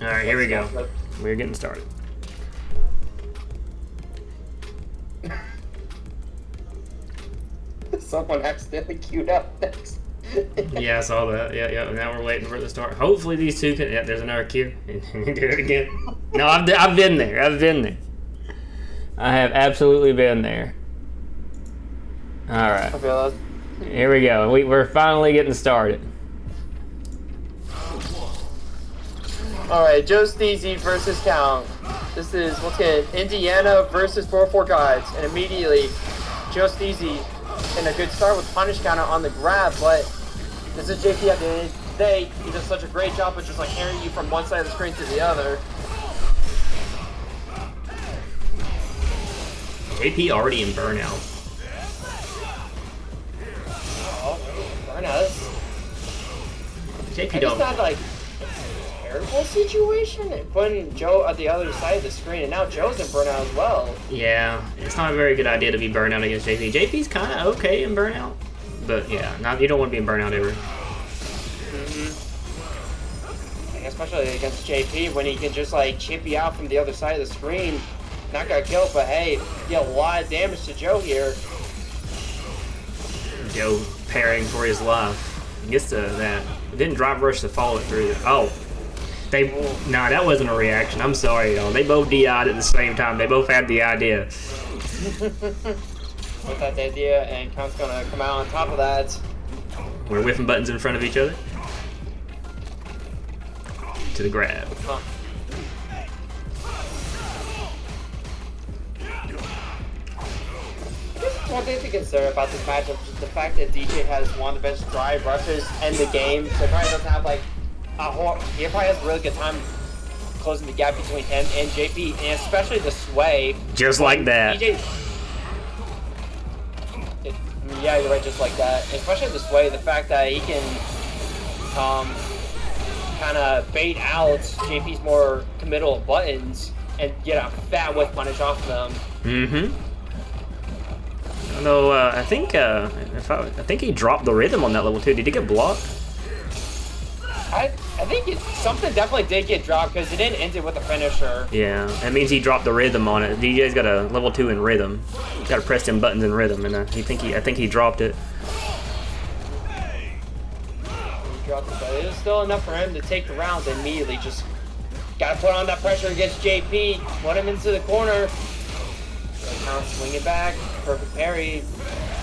Alright, here we go. We're getting started. Someone accidentally queued up next. Yeah, I saw that. Yeah. Now we're waiting for it to start. Hopefully these two can. Yeah, there's another queue. Do it again. No, I've been there. I've been there. I have absolutely been there. All right. Here we go. We're finally getting started. All right, Joesteezy versus Count. This is once again Indiana versus 4-4 guides, and immediately Joesteezy in a good start with punish counter on the grab, but this is JP at the end of the day. He does such a great job of just like carrying you from one side of the screen to the other. JP already in burnout. Oh, burnout. JP don't. Not like a terrible situation. Putting Joe at the other side of the screen, and now Joe's in burnout as well. Yeah, it's not a very good idea to be burnout against JP. JP's kind of okay in burnout, but yeah, you don't want to be in burnout ever. Especially against JP when he can just like chip you out from the other side of the screen. Not gonna kill, but hey, you get a lot of damage to Joe here. Joe parrying for his life. He gets to that. Didn't drive rush to follow it through. Oh. Nah, that wasn't a reaction. I'm sorry, y'all. They both DI'd at the same time. They both had the idea. With that idea, and Count's gonna come out on top of that. We're whiffing buttons in front of each other. To the grab. Huh. One thing to consider about this matchup is the fact that Dee Jay has one of the best drive rushes in the game, so he probably doesn't have like he probably has a really good time closing the gap between him and JP, and especially the sway. Just like that. Yeah, you're right, just like that. Especially the sway, the fact that he can kind of bait out JP's more committal buttons and get a fat whiff punish off of them. Mm-hmm. Although I think I think he dropped the rhythm on that level too. Did he get blocked? I think something definitely did get dropped because it didn't end it with a finisher. Yeah, that means he dropped the rhythm on it. DJ's got a level 2 in rhythm. He's got to press them buttons in rhythm, and I think he dropped it. He dropped it, but it was still enough for him to take the round and immediately just got to put on that pressure against JP, put him into the corner. Now swing it back, perfect parry,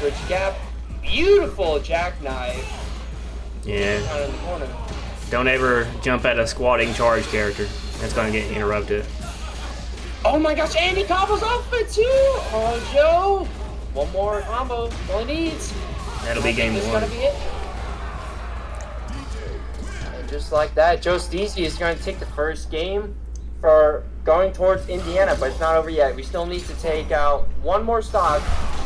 bridge gap, beautiful jackknife. Yeah. Down in the corner. Don't ever jump at a squatting charge character. That's gonna get interrupted. Oh my gosh, and he combos off it too! Oh, Joe! One more combo, all he needs. That'll be game 1. Gonna be it. And just like that, Joesteezy is going to take the first game for going towards Indiana, but it's not over yet. We still need to take out one more stock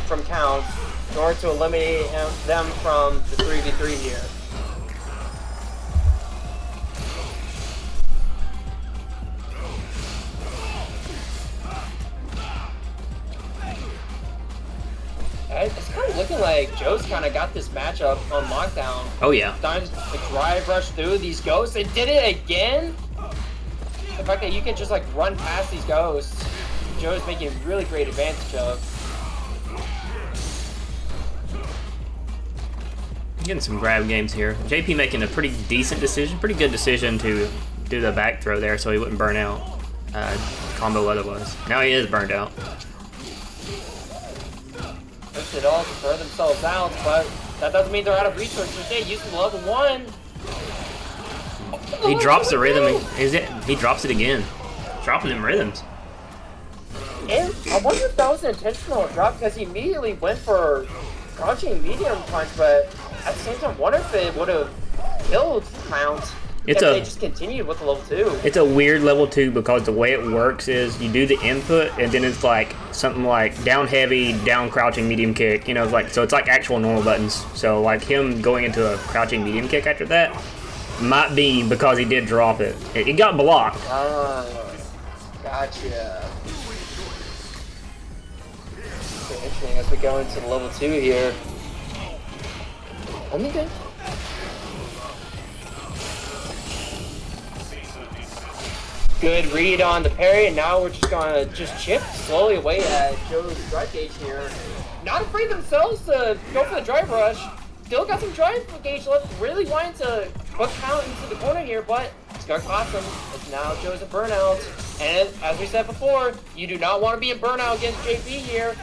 from Count in order to eliminate them from the 3v3 here. It's kind of looking like Joe's kind of got this matchup on lockdown. Oh yeah. Times to drive rush through these ghosts. They did it again. The fact that you can just like run past these ghosts, Joe's making really great advantage of. Getting some grab games here. JP making a pretty decent decision, pretty good decision to do the back throw there so he wouldn't burn out combo otherwise. Now he is burned out. Push it all to throw themselves out, but that doesn't mean they're out of resources. They use the level 1. He drops the rhythm. He drops it again. Dropping them rhythms. And I wonder if that was an intentional drop because he immediately went for crouching medium punch, but at the same time, I wonder if it would have killed Mount if they just continued with the level 2. It's a weird level 2 because the way it works is you do the input and then it's like something like down heavy, down crouching, medium kick. You know, so it's like actual normal buttons. So like him going into a crouching medium kick after that might be because he did drop it. It got blocked. Gotcha. So interesting as we go into the level 2 here. Let me think. Good read on the parry, and now we're just gonna chip slowly away at Joe's drive gauge here. Not afraid themselves to go for the drive rush. Still got some drive gauge left, really wanting to put count into the corner here, but it's gonna cost him. It's now Joe's a burnout. And as we said before, you do not want to be in burnout against JP here.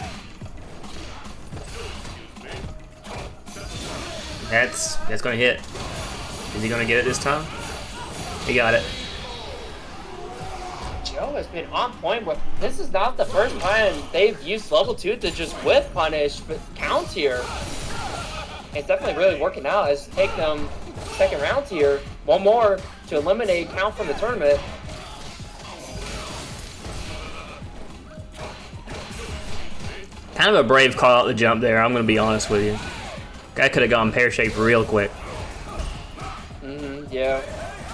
That's gonna hit. Is he gonna get it this time? He got it. Joe has been on point with, this is not the first time they've used level 2 to just whiff punish counts here. It's definitely really working out as take them second round here. One more to eliminate count from the tournament. Kind of a brave call out the jump there, I'm gonna be honest with you. Guy could have gone pear-shaped real quick. Yeah.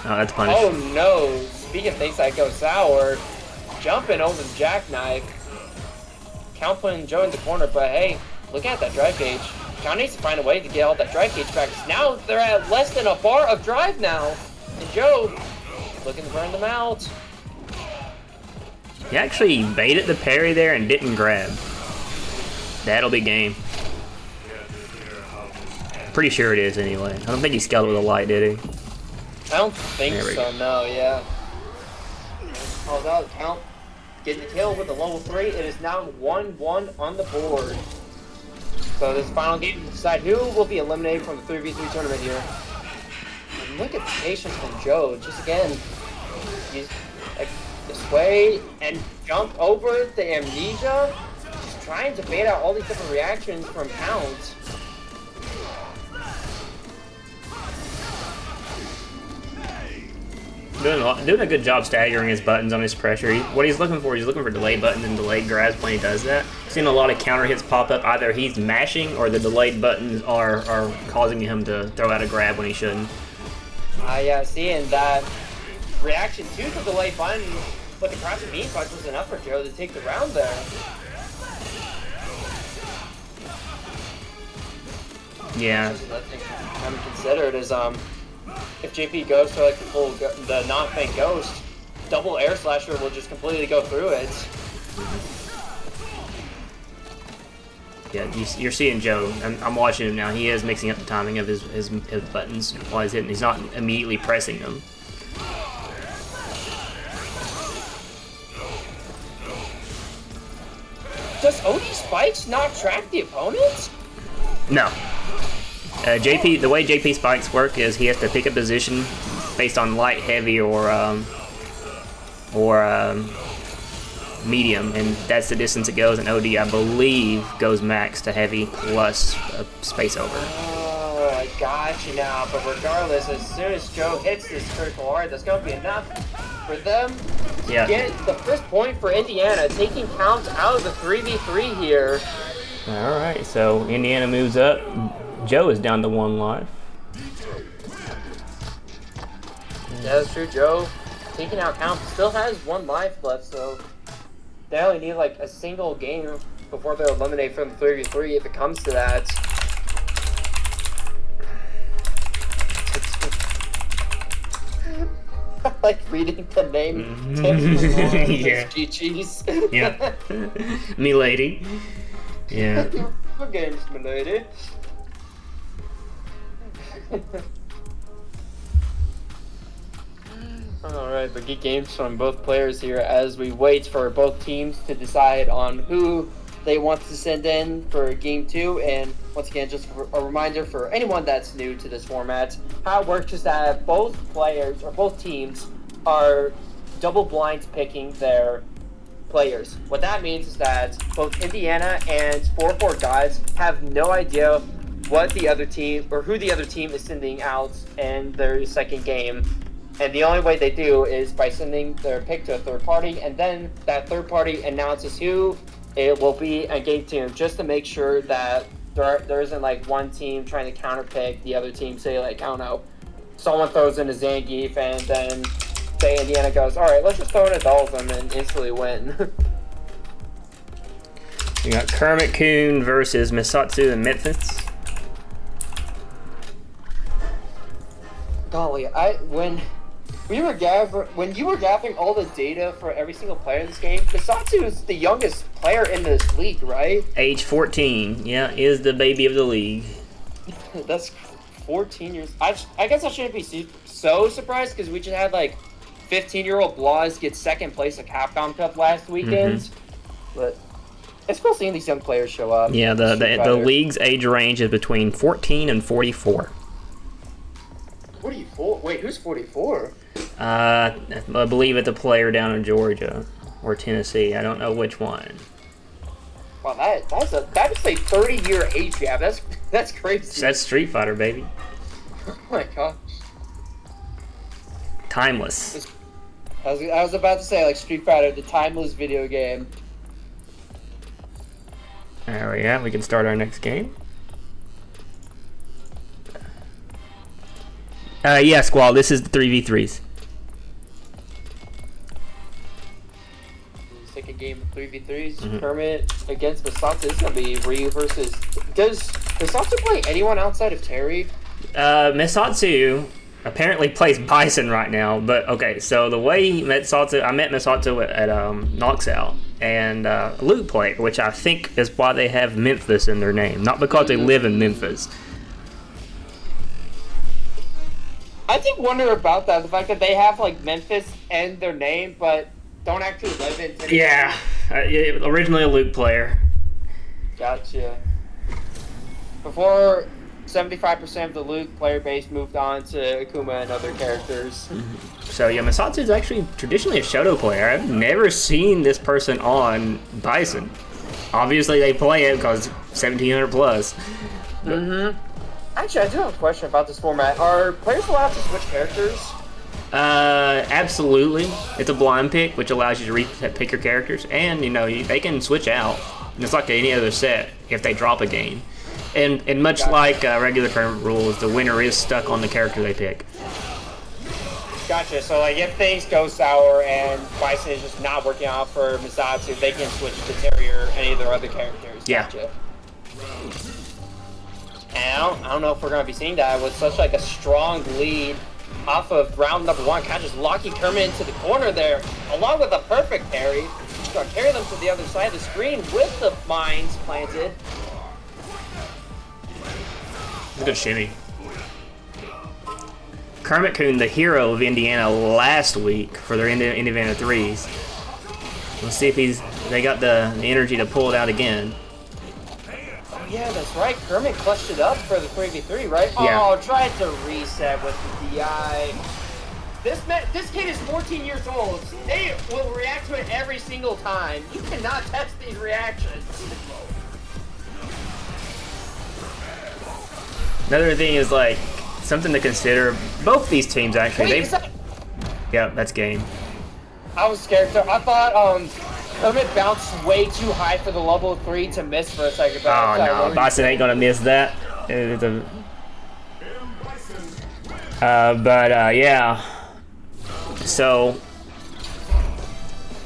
Oh, that's punish. Oh no, speaking of things that go sour, jumping over the jackknife. Count putting Joe in the corner, but hey, look at that drive gauge. Count needs to find a way to get all that drive gauge back. Now they're at less than a bar of drive now. And Joe looking to burn them out. He actually baited the parry there and didn't grab. That'll be game. Pretty sure it is anyway. I don't think he scaled it with a light, did he? I don't think so, no, yeah. Although Count getting the kill with a level 3, it is now 1-1 on the board. So this final game will decide who will be eliminated from the 3v3 tournament here. And look at the patience from Joe. Just again, he's like sway and jump over the amnesia. Just trying to bait out all these different reactions from Count. Doing a good job staggering his buttons on his pressure. What he's looking for delayed buttons and delayed grabs when he does that. Seeing a lot of counter hits pop up. Either he's mashing or the delayed buttons are causing him to throw out a grab when he shouldn't. Yeah, seeing that reaction to the delayed button, but the crouching meat punch was enough for Joe to take the round there. Yeah. Another thing I haven't considered is if JP goes for like the non-fang ghost, double air slasher will just completely go through it. Yeah, you're seeing Joe. I'm watching him now. He is mixing up the timing of his buttons while he's hitting. He's not immediately pressing them. Does OD spikes not track the opponent? No. JP, the way JP spikes work is he has to pick a position based on light, heavy, or medium, and that's the distance it goes. And OD, I believe, goes max to heavy plus a space over. Oh, I got you now. But regardless, as soon as Joe hits this critical art, that's going to be enough for them to get the first point for Indiana, taking Count out of the 3v3 here. All right, so Indiana moves up. Joe is down to 1 life. Yeah, that's true. Joe taking out Count still has 1 life left, so they only need like a single game before they're eliminated from the 3v3 if it comes to that. I like reading the name. Yeah. GG's. Yeah. Me lady. Yeah. Good games, my lady. Alright, but good games from both players here as we wait for both teams to decide on who they want to send in for game 2. And once again, just a reminder for anyone that's new to this format, how it works is that both players or both teams are double blind picking their players. What that means is that both Indiana and 4 guys have no idea what the other team or who the other team is sending out in their second game. And the only way they do is by sending their pick to a third party, and then that third party announces who it will be a game 2, just to make sure that there isn't like one team trying to counterpick the other team. Say like, I don't know, someone throws in a Zangief and then say Indiana goes, alright, let's just throw in a Dhalsim and instantly win. You got Kermit-Kun versus MessatsuInMemphis. Golly, when you were gathering all the data for every single player in this game, Mesatsu is the youngest player in this league, right? Age 14, yeah, is the baby of the league. That's 14 years. I guess I shouldn't be so surprised because we just had like 15-year-old Blaz get second place at Capcom Cup last weekend. But it's cool seeing these young players show up. Yeah, the league's age range is between 14 and 44. 44? Wait, who's 44? I believe it's a player down in Georgia or Tennessee. I don't know which one. Wow, that is a 30-year age gap. That's crazy. That's Street Fighter, baby. Oh my gosh. Timeless. I was about to say, like, Street Fighter, the timeless video game. There we go. We can start our next game. Yeah, Squall, this is the 3v3s. Second game of 3v3s. Kermit against Mesatsu. This is going to be Ryu versus... Does Mesatsu play anyone outside of Terry? Mesatsu apparently plays Bison right now, but okay, so the way I met Mesatsu at Knoxout, and Luke played, which I think is why they have Memphis in their name, not because they live in Memphis. I did wonder about that, the fact that they have like Memphis in their name, but don't actually live in Tennessee. Yeah, originally a Luke player. Gotcha. Before 75% of the Luke player base moved on to Akuma and other characters. So yeah, Mesatsu is actually traditionally a Shoto player. I've never seen this person on Bison. Obviously they play it because 1700 plus. Actually, I do have a question about this format. Are players allowed to switch characters? Absolutely. It's a blind pick, which allows you to pick your characters, and they can switch out. It's like any other set if they drop a game. And much like regular tournament rules, the winner is stuck on the character they pick. Gotcha. So, like, if things go sour and Bison is just not working out for Mesatsu, they can switch to Terry or any of their other characters. Gotcha. And I don't know if we're going to be seeing that with such, like, a strong lead off of round number one. Kind of just locking Kermit into the corner there, along with a perfect parry. Just going to carry them to the other side of the screen with the mines planted. Good shimmy. Kermit-Kun, the hero of Indiana last week for their Indiana 3s. We'll see if they got the energy to pull it out again. Oh yeah, that's right. Kermit clutched it up for the 3v3, right? Yeah. Oh, tried to reset with the DI. This kid is 14 years old. They will react to it every single time. You cannot test these reactions. Another thing is like something to consider. Both these teams actually. Yeah, that's game. I was scared. I thought Kermit bounced way too high for the level 3 to miss for a second. Oh no, Bison ain't gonna miss that. It's yeah. So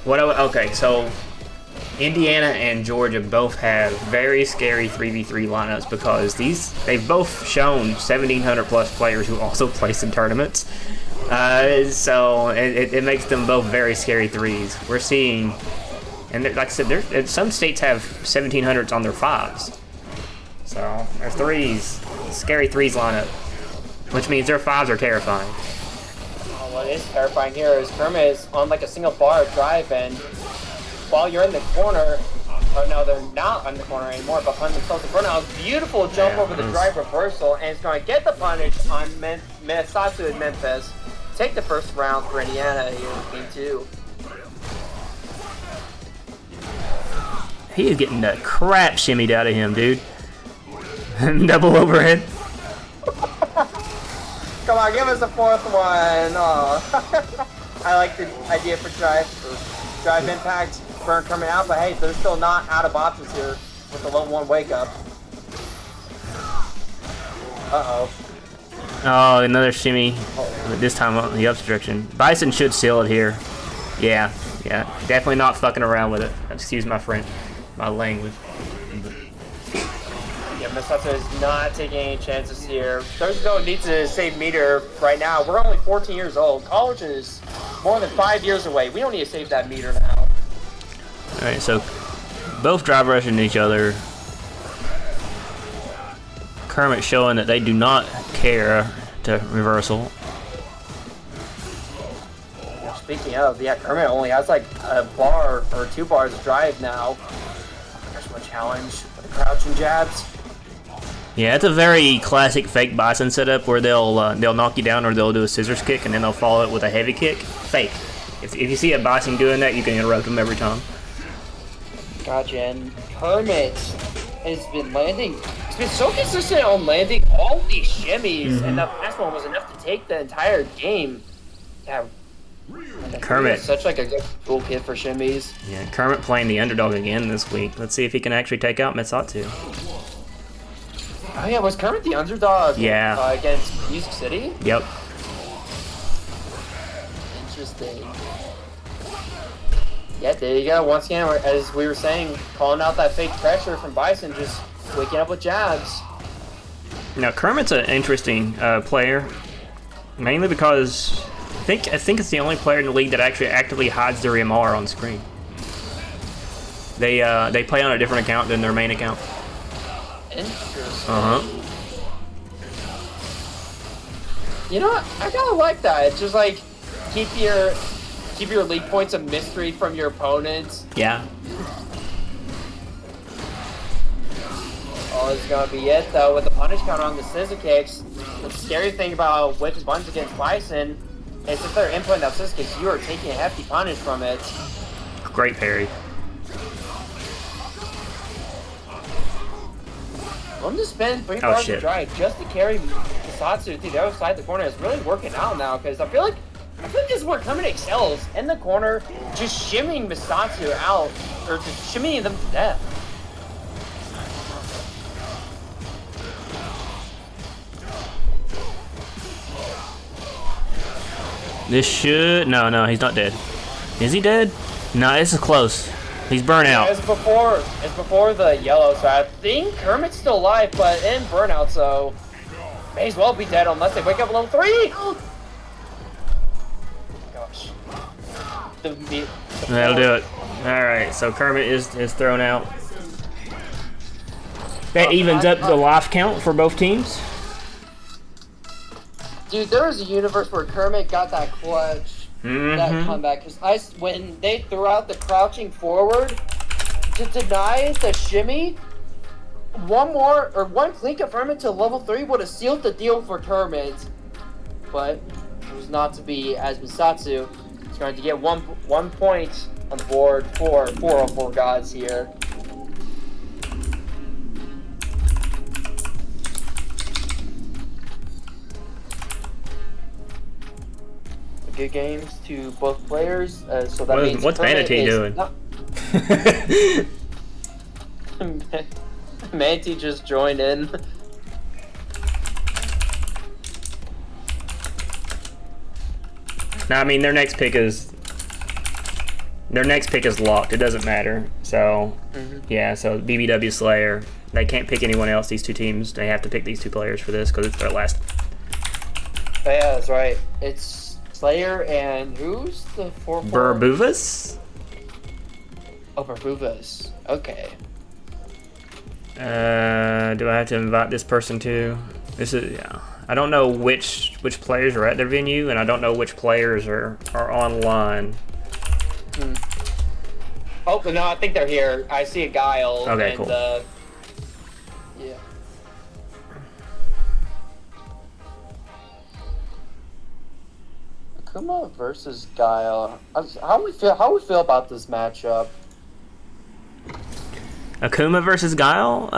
okay, so Indiana and Georgia both have very scary 3v3 lineups because they've both shown 1,700 plus players who also place in tournaments. So it makes them both very scary threes. We're seeing, and like I said, some states have 1,700s on their 5s. So their threes, scary threes lineup, which means their 5s are terrifying. What is terrifying here is Kermit is on like a single bar drive, and while you're in the corner, oh no, they're not on the corner anymore, but find themselves in front now. Beautiful jump over the drive reversal, and it's going to get the punish on MessatsuInMemphis. Take the first round for Indiana here in game 2. He is getting the crap shimmied out of him, dude. Double overhead. Come on, give us a fourth one. Oh. I like the idea for drive impact. Burn coming out, but hey, they're still not out of options here with the level 1 wake up. Oh, another shimmy. This time on the ups direction. Bison should seal it here. Yeah. Definitely not fucking around with it. Excuse my language. Yeah, Midsouth is not taking any chances here. There's no need to save meter right now. We're only 14 years old. College is more than 5 years away. We don't need to save that meter now. Alright, so both drive rushing each other. Kermit showing that they do not care to reversal. Speaking of, yeah, Kermit only has like a bar or 2 bars of drive now. There's one challenge with the crouching jabs. Yeah, it's a very classic fake Bison setup where they'll knock you down or they'll do a scissors kick and then they'll follow it with a heavy kick. Fake. If you see a Bison doing that, you can interrupt them every time. Gotcha, and Kermit has been landing. He's been so consistent on landing all these shimmies, and the last one was enough to take the entire game. Yeah, Kermit. Such like a good toolkit for shimmies. Yeah, Kermit playing the underdog again this week. Let's see if he can actually take out Mesatsu. Oh yeah, was Kermit the underdog? Yeah. Against Music City? Yep. Interesting. Yeah, there you go. Once again, as we were saying, calling out that fake pressure from Bison, just waking up with jabs. Now Kermit's an interesting player, mainly because I think it's the only player in the league that actually actively hides their MR on screen. They play on a different account than their main account. Interesting. You know what? I kind of like that. It's just like keep your league points of mystery from your opponents. Yeah. Oh, this is gonna be it though with the punish counter on the scissor kicks. The scary thing about whipping buttons against Bison is if they're inputting that scissor kicks, you are taking a hefty punish from it. Great parry. Willing to spend 3 bars of drive just to carry Mesatsu to the other side of the corner is really working out now because I feel like this is where Kermit excels in the corner, just shimmying Mesatsu out or just shimmying them to death. This should... No, he's not dead. Is he dead? No, this is close. He's burnt out. It's before the yellow, so I think Kermit's still alive, but in burnout, so may as well be dead unless they wake up at level 3. Gosh. That'll do it. Alright, so Kermit is thrown out. That evens up the life count for both teams. Dude, there was a universe where Kermit got that clutch, that comeback, because when they threw out the crouching forward to deny the shimmy, one clean confirmation to level 3 would have sealed the deal for Kermit, but it was not to be, as Mesatsu is going to get one point on the board for 404 gods here. Good games to both players. So that means what's Manatee doing? Manatee just joined in. No, I mean their next pick is locked. It doesn't matter. So yeah, so BBWSlayer. They can't pick anyone else. These two teams. They have to pick these two players for this because it's their last. Yeah, that's right. It's Slayer and who's the 4-4? Burboovas? Oh, Burboovas. Okay. Do I have to invite this person too? This is I don't know which players are at their venue, and I don't know which players are online. Oh, but no, I think they're here. I see a Guile. Okay, and, cool. Yeah. Akuma versus Guile. How we feel about this matchup? Akuma versus Guile?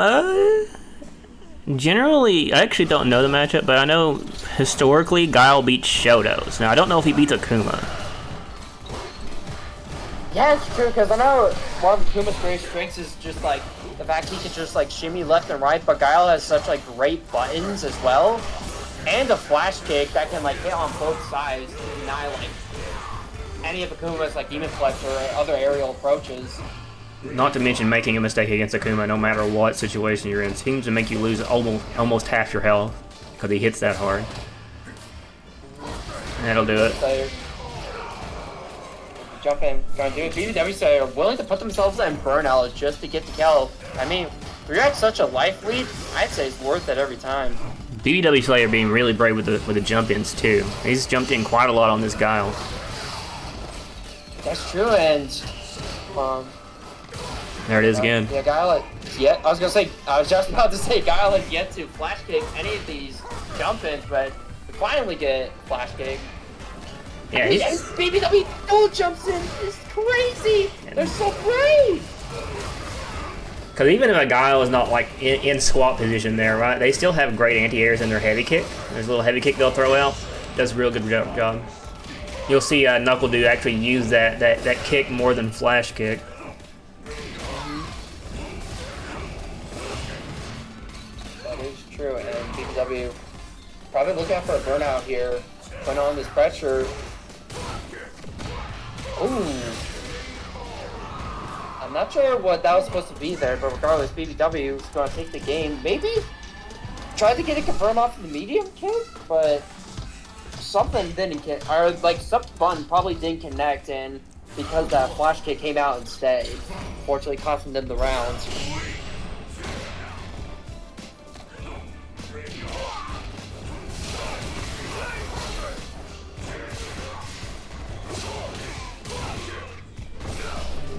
Generally, I actually don't know the matchup, but I know historically Guile beats Shotos. Now, I don't know if he beats Akuma. Yeah, it's true, because I know one of Akuma's greatest strengths is just like the fact he can just like shimmy left and right, but Guile has such like great buttons as well. And a flash kick that can like hit on both sides to deny like any of Akuma's like Demon Flex or other aerial approaches. Not to mention making a mistake against Akuma, no matter what situation you're in, seems to make you lose almost half your health because he hits that hard. And that'll do it. Jump in, gonna do it. BBWSlayer are willing to put themselves in burnout just to get the kill. I mean, when you're at such a life lead, I'd say it's worth it every time. BBWSlayer being really brave with the jump ins too. He's jumped in quite a lot on this Guile. That's true, and there it is again. Yeah, Guile. Yeah, I was just about to say Guile has yet to flash kick any of these jump ins, but we finally get flash kick. Yeah, he's... BBW double jumps in. It's crazy. They're so brave. Because even if a Guile is not like in squat position there, right? They still have great anti-airs in their heavy kick. There's a little heavy kick they'll throw out. Does a real good job. You'll see Knuckle Dude actually use that kick more than flash kick. That is true, and BBW probably looking out for a burnout here. Putting on this pressure. Ooh. I'm not sure what that was supposed to be there, but regardless, BBW is going to take the game. Maybe try to get it confirmed off of the medium kick, but something didn't get, or like some fun probably didn't connect, and because that flash kick came out instead, fortunately costing them the round.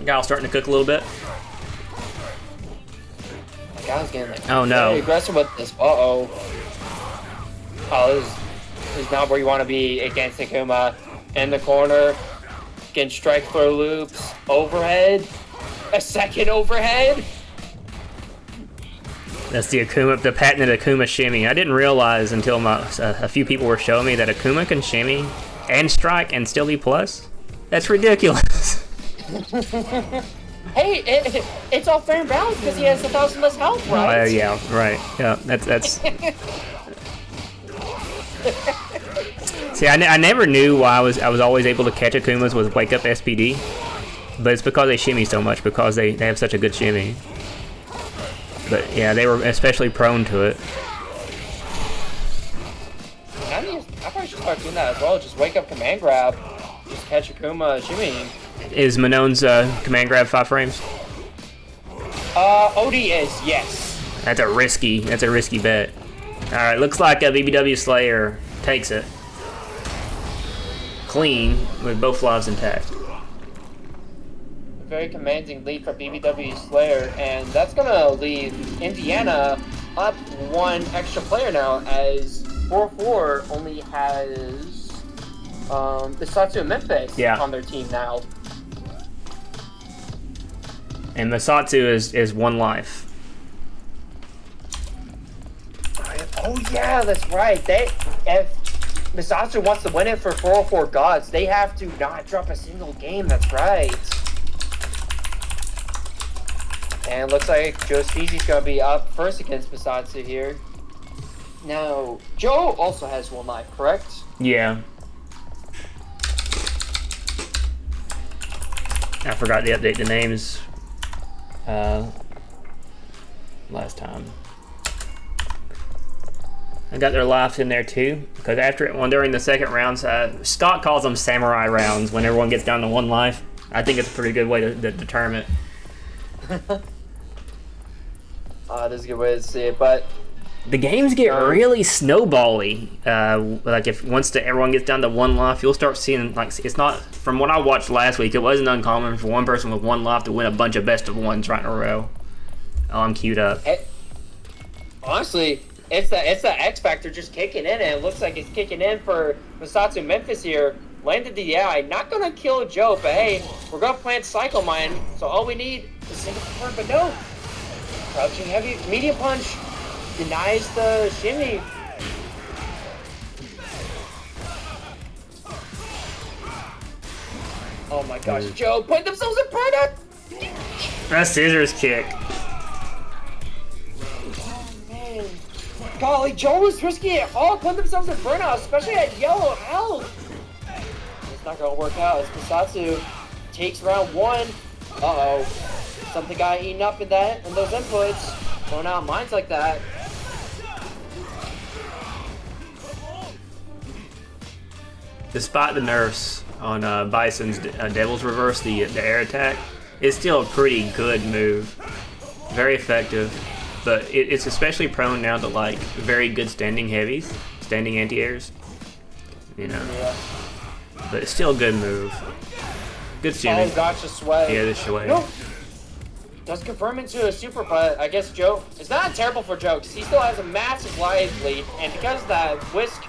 Guile's starting to cook a little bit. Guile's getting like very aggressive with this. Oh, this is not where you want to be against Akuma. In the corner, getting strike throw loops, overhead, a second overhead. That's the patented Akuma shimmy. I didn't realize until a few people were showing me that Akuma can shimmy and strike and still be plus. That's ridiculous. Hey, it's all fair and balanced because he has 1,000 less health, right? Yeah, right. Yeah, that's. See, I never knew why I was always able to catch Akumas with Wake Up SPD, but it's because they shimmy so much, because they have such a good shimmy. But yeah, they were especially prone to it. I probably should start doing that as well. Just Wake Up Command Grab, just catch Akuma shimmying. Is Manon's command grab 5 frames? OD is, yes. That's a risky bet. Alright, looks like BBWSlayer takes it. Clean, with both lives intact. A very commanding lead for BBWSlayer, and that's gonna leave Indiana up one extra player now, as 4-4 only has MessatsuInMemphis on their team now. And Mesatsu is 1 life. Oh yeah, that's right. If Mesatsu wants to win it for 404 Gods, they have to not drop a single game. That's right. And it looks like Joesteezy's gonna be up first against Mesatsu here. Now, Joe also has 1 life, correct? Yeah. I forgot to update the names last time. I got their lives in there too, because during the second rounds, Scott calls them samurai rounds when everyone gets down to 1 life. I think it's a pretty good way to determine it. That is a good way to see it, but the games get really snowbally. Like once everyone gets down to 1 life, you'll start seeing, like, it's not, from what I watched last week, it wasn't uncommon for one person with 1 life to win a bunch of best of ones right in a row. Oh, I'm queued up. Honestly, it's the X Factor just kicking in, and it looks like it's kicking in for MessatsuInMemphis here. Landed the AI, not gonna kill Joe, but hey, we're gonna plant Cycle Mine, so all we need is single confirm, but no. Crouching heavy, medium punch. Denies the shimmy. Oh my gosh, Joe putting themselves in product! That scissors kick. Oh man. Golly, Joe was risking it all, putting themselves in burnout, especially at yellow health. It's not gonna work out as Mesatsu takes round 1. Uh-oh. something got eaten up in those inputs. Throwing out mines like that. Despite the nerfs on Bison's Devil's Reverse, the air attack, it's still a pretty good move. Very effective, but it's especially prone now to like very good standing heavies, standing anti-airs. You know, Yeah. but it's still a good move. Good Oh, shooting. gotcha, sway. Yeah, the sway. Nope. Does confirm into a super, but I guess Joe, it's not terrible for Joe because he still has a massive life lead, and because of that, Whisk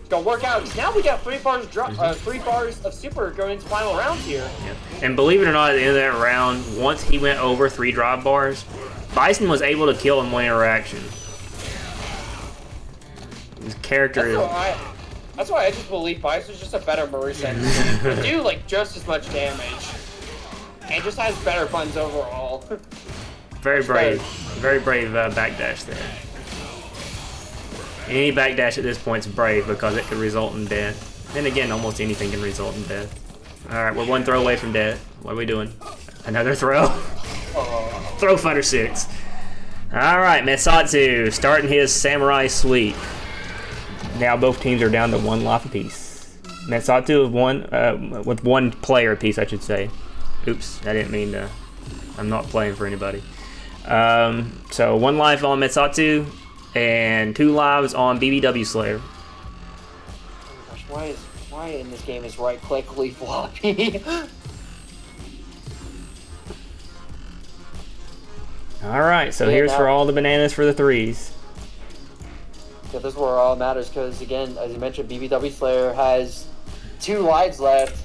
is gonna work out. 'Cause now we got 3 bars of super going into final rounds here. Yeah. And believe it or not, at the end of that round, once he went over 3 drop bars, Bison was able to kill in 1 interaction. His character is... That's why I just believe Bison's just a better Marisa. They do like just as much damage. And just has better buttons overall. Very brave. Very brave backdash there. Any backdash at this point is brave because it could result in death. Then again, almost anything can result in death. Alright, we're 1 throw away from death. What are we doing? Another throw? Throw fighter 6. Alright, Messatsu starting his samurai sweep. Now both teams are down to 1 life apiece. Messatsu with 1 player apiece, I should say. Oops, I didn't mean to. I'm not playing for anybody. So 1 life on Messatsu and 2 lives on BBWSlayer. Gosh, why in this game is right click leave floppy? Alright, so here's for all the bananas for the 3s. Yeah, this is where all matters because, again, as you mentioned, BBWSlayer has 2 lives left,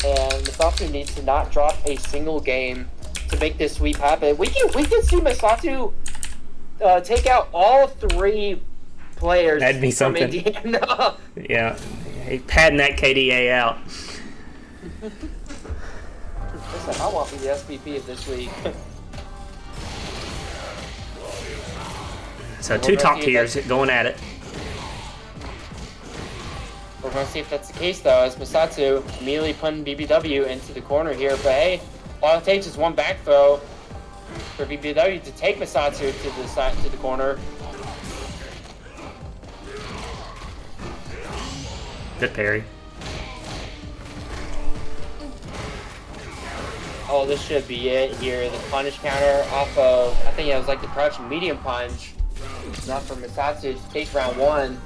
and Messatsu needs to not drop a single game to make this sweep happen. We can see Messatsu take out all 3 players. That'd be something. From Indiana. Yeah, he padding that KDA out. Listen, I want to be the SVP of this week. So 2 top tiers going at it. We're going to see if that's the case, though, as Messatsu immediately putting BBW into the corner here. But hey, all it takes is 1 back throw for BBW to take Messatsu to the side, to the corner. Good parry. Oh, this should be it here. The punish counter off of, I think it was like the crouching medium punch. Not for Messatsu to take round 1.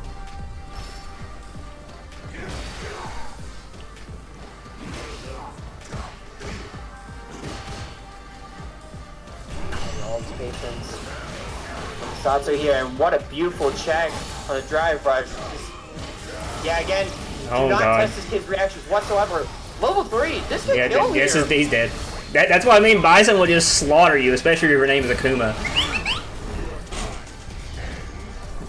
All his patience. Messatsu here, and what a beautiful check on the drive rush. Yeah, again, do not test this kid's reactions whatsoever. Level 3, this could kill here. Yes, he's dead. That's what I mean. Bison will just slaughter you, especially if your name is Akuma.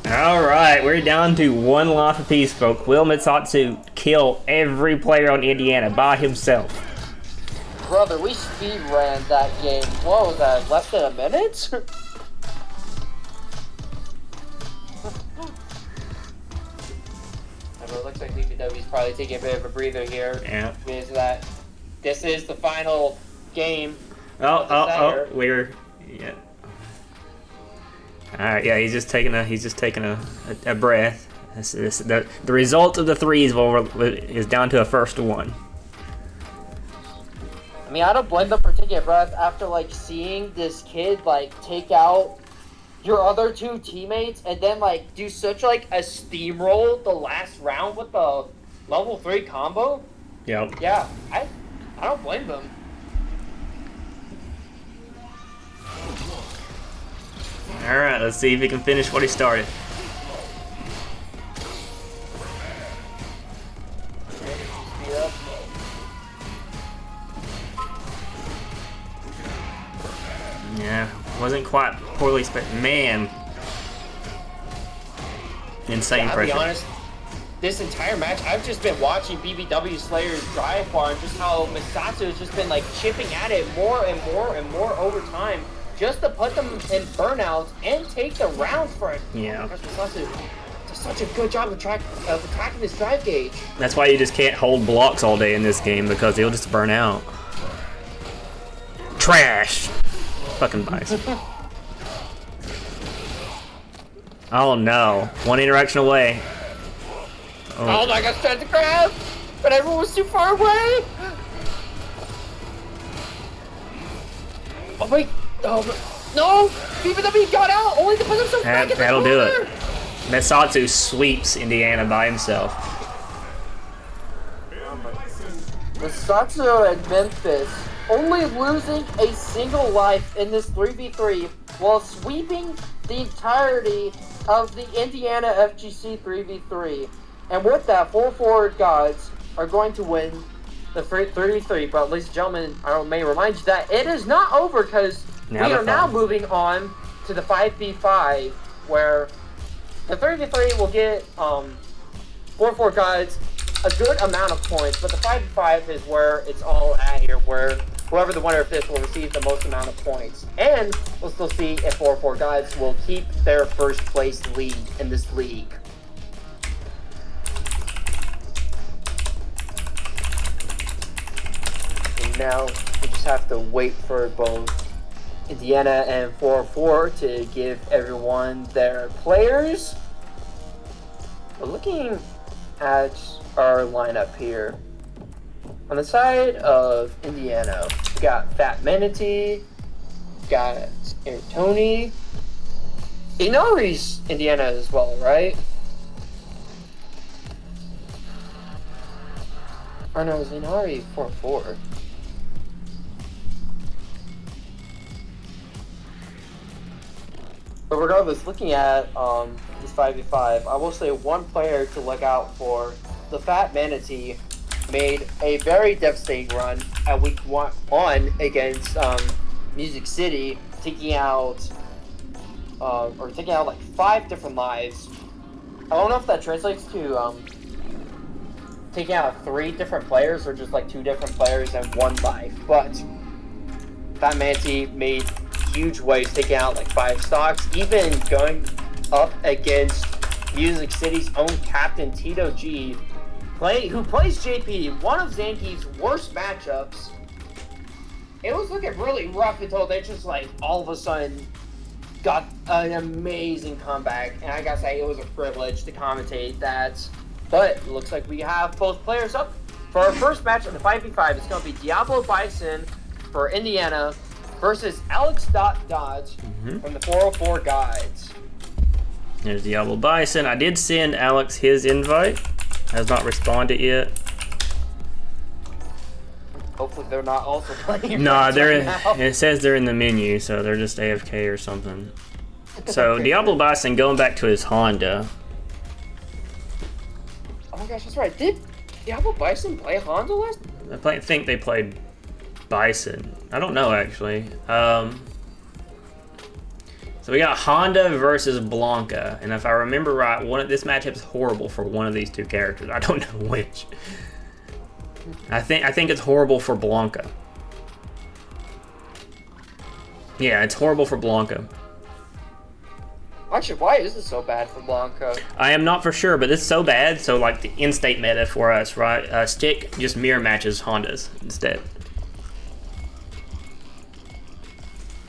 Alright, we're down to 1 life apiece, folks. Will Messatsu kill every player on Indiana by himself? Brother, we speed ran that game. What was that, less than a minute? It looks like BBW's probably taking a bit of a breather here. Yeah. Because that this is the final game. Oh, we're yeah. All right, yeah, he's just taking a breath. The result of the 3s is down to a first 1. I mean, I don't blame them for taking a breath after like seeing this kid like take out your other 2 teammates and then like do such like a steamroll the last round with the level 3 combo. Yep. Yeah, I don't blame them. All right, let's see if he can finish what he started. Yeah, wasn't quite poorly spent. Man, insane pressure. I'll be honest, this entire match, I've just been watching BBWSlayer's drive bar and just how Messatsu has just been like chipping at it more and more and more over time, just to put them in burnouts and take the rounds for it. Yeah. Messatsu does such a good job of attacking this drive gauge. That's why you just can't hold blocks all day in this game because they'll just burn out. Trash. Fucking Bison. Oh no. One interaction away. Oh my gosh, tried to grab, but everyone was too far away. Oh wait, no! BBW got out, only to put himself back in the That'll corner. do it. Messatsu sweeps Indiana by himself. Mesatsu and Memphis only losing a single life in this 3v3 while sweeping the entirety of the Indiana FGC 3v3. And with that, 4 gods are going to win the 3v3. But ladies and gentlemen, I may remind you that it is not over because we are now moving on to the 5v5 where the 3v3 will get 4 gods a good amount of points, but the 5v5 is where it's all at here, where whoever the winner of this will receive the most amount of points. And we'll still see if 4 gods will keep their first place lead in this league. And now we just have to wait for both Indiana and 4 to give everyone their players. But looking at our lineup here, on the side of Indiana, we got TheFatManatee, got Tony. Inari's Indiana as well, right? Oh no, it's Inari 4. But regardless, looking at this 5v5, I will say one player to look out for. TheFatManatee made a very devastating run at week 1 against Music City, taking out like 5 different lives. I don't know if that translates to taking out 3 different players or just like 2 different players and 1 life. But TheFatManatee made huge waves, taking out like 5 stocks, even going up against Music City's own captain Tito G, who plays JP, one of Zangief's worst matchups. It was looking really rough until they just like all of a sudden got an amazing comeback, and I gotta say it was a privilege to commentate that. But it looks like we have both players up for our first match of the 5v5. It's gonna be DiabloBison for Indiana versus Alex Dodge from the 404 Guides. There's DiabloBison. I did send Alex his invite. Has not responded yet. Hopefully they're not also playing. No, it says they're in the menu, so they're just AFK or something. So DiabloBison going back to his Honda. Oh my gosh, that's right. Did DiabloBison play Honda last? I think they played Bison. I don't know actually. So we got Honda versus Blanka, and if I remember right, this matchup is horrible for one of these 2 characters. I don't know which. I think it's horrible for Blanka. Yeah, it's horrible for Blanka. Actually, why is it so bad for Blanka? I am not for sure, but it's so bad. So like the in-state meta for us, right? Stick just mirror matches Hondas instead.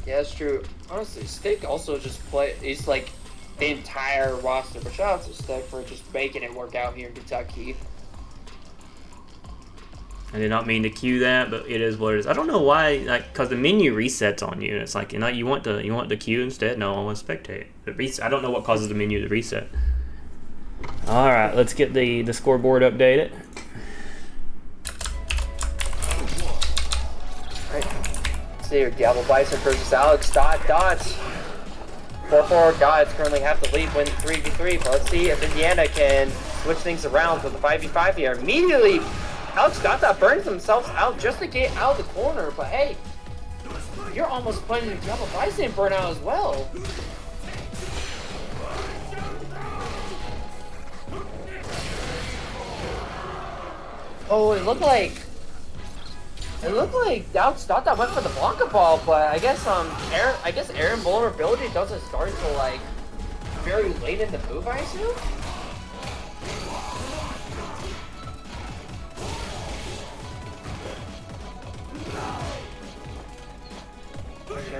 Yeah, that's true. Honestly, Stick also just he's like the entire roster, but shout out to Stick for just making it work out here in Kentucky. I did not mean to cue that, but it is what it is. I don't know why, like, cause the menu resets on you. It's like, you know, you want the queue instead. No, I want to spectate. I don't know what causes the menu to reset. All right, let's get the scoreboard updated. See here, DiabloBison versus Alex Dots. 4 Gods currently have the lead win 3v3, but let's see if Indiana can switch things around with the 5v5 here. Immediately, Alex Dot burns themselves out just to get out of the corner, but hey, you're almost putting DiabloBison burnout as well. Oh, it looked like Alex Dot went for the Blanka ball, but I guess Aaron vulnerability doesn't start until like very late in the move, I assume.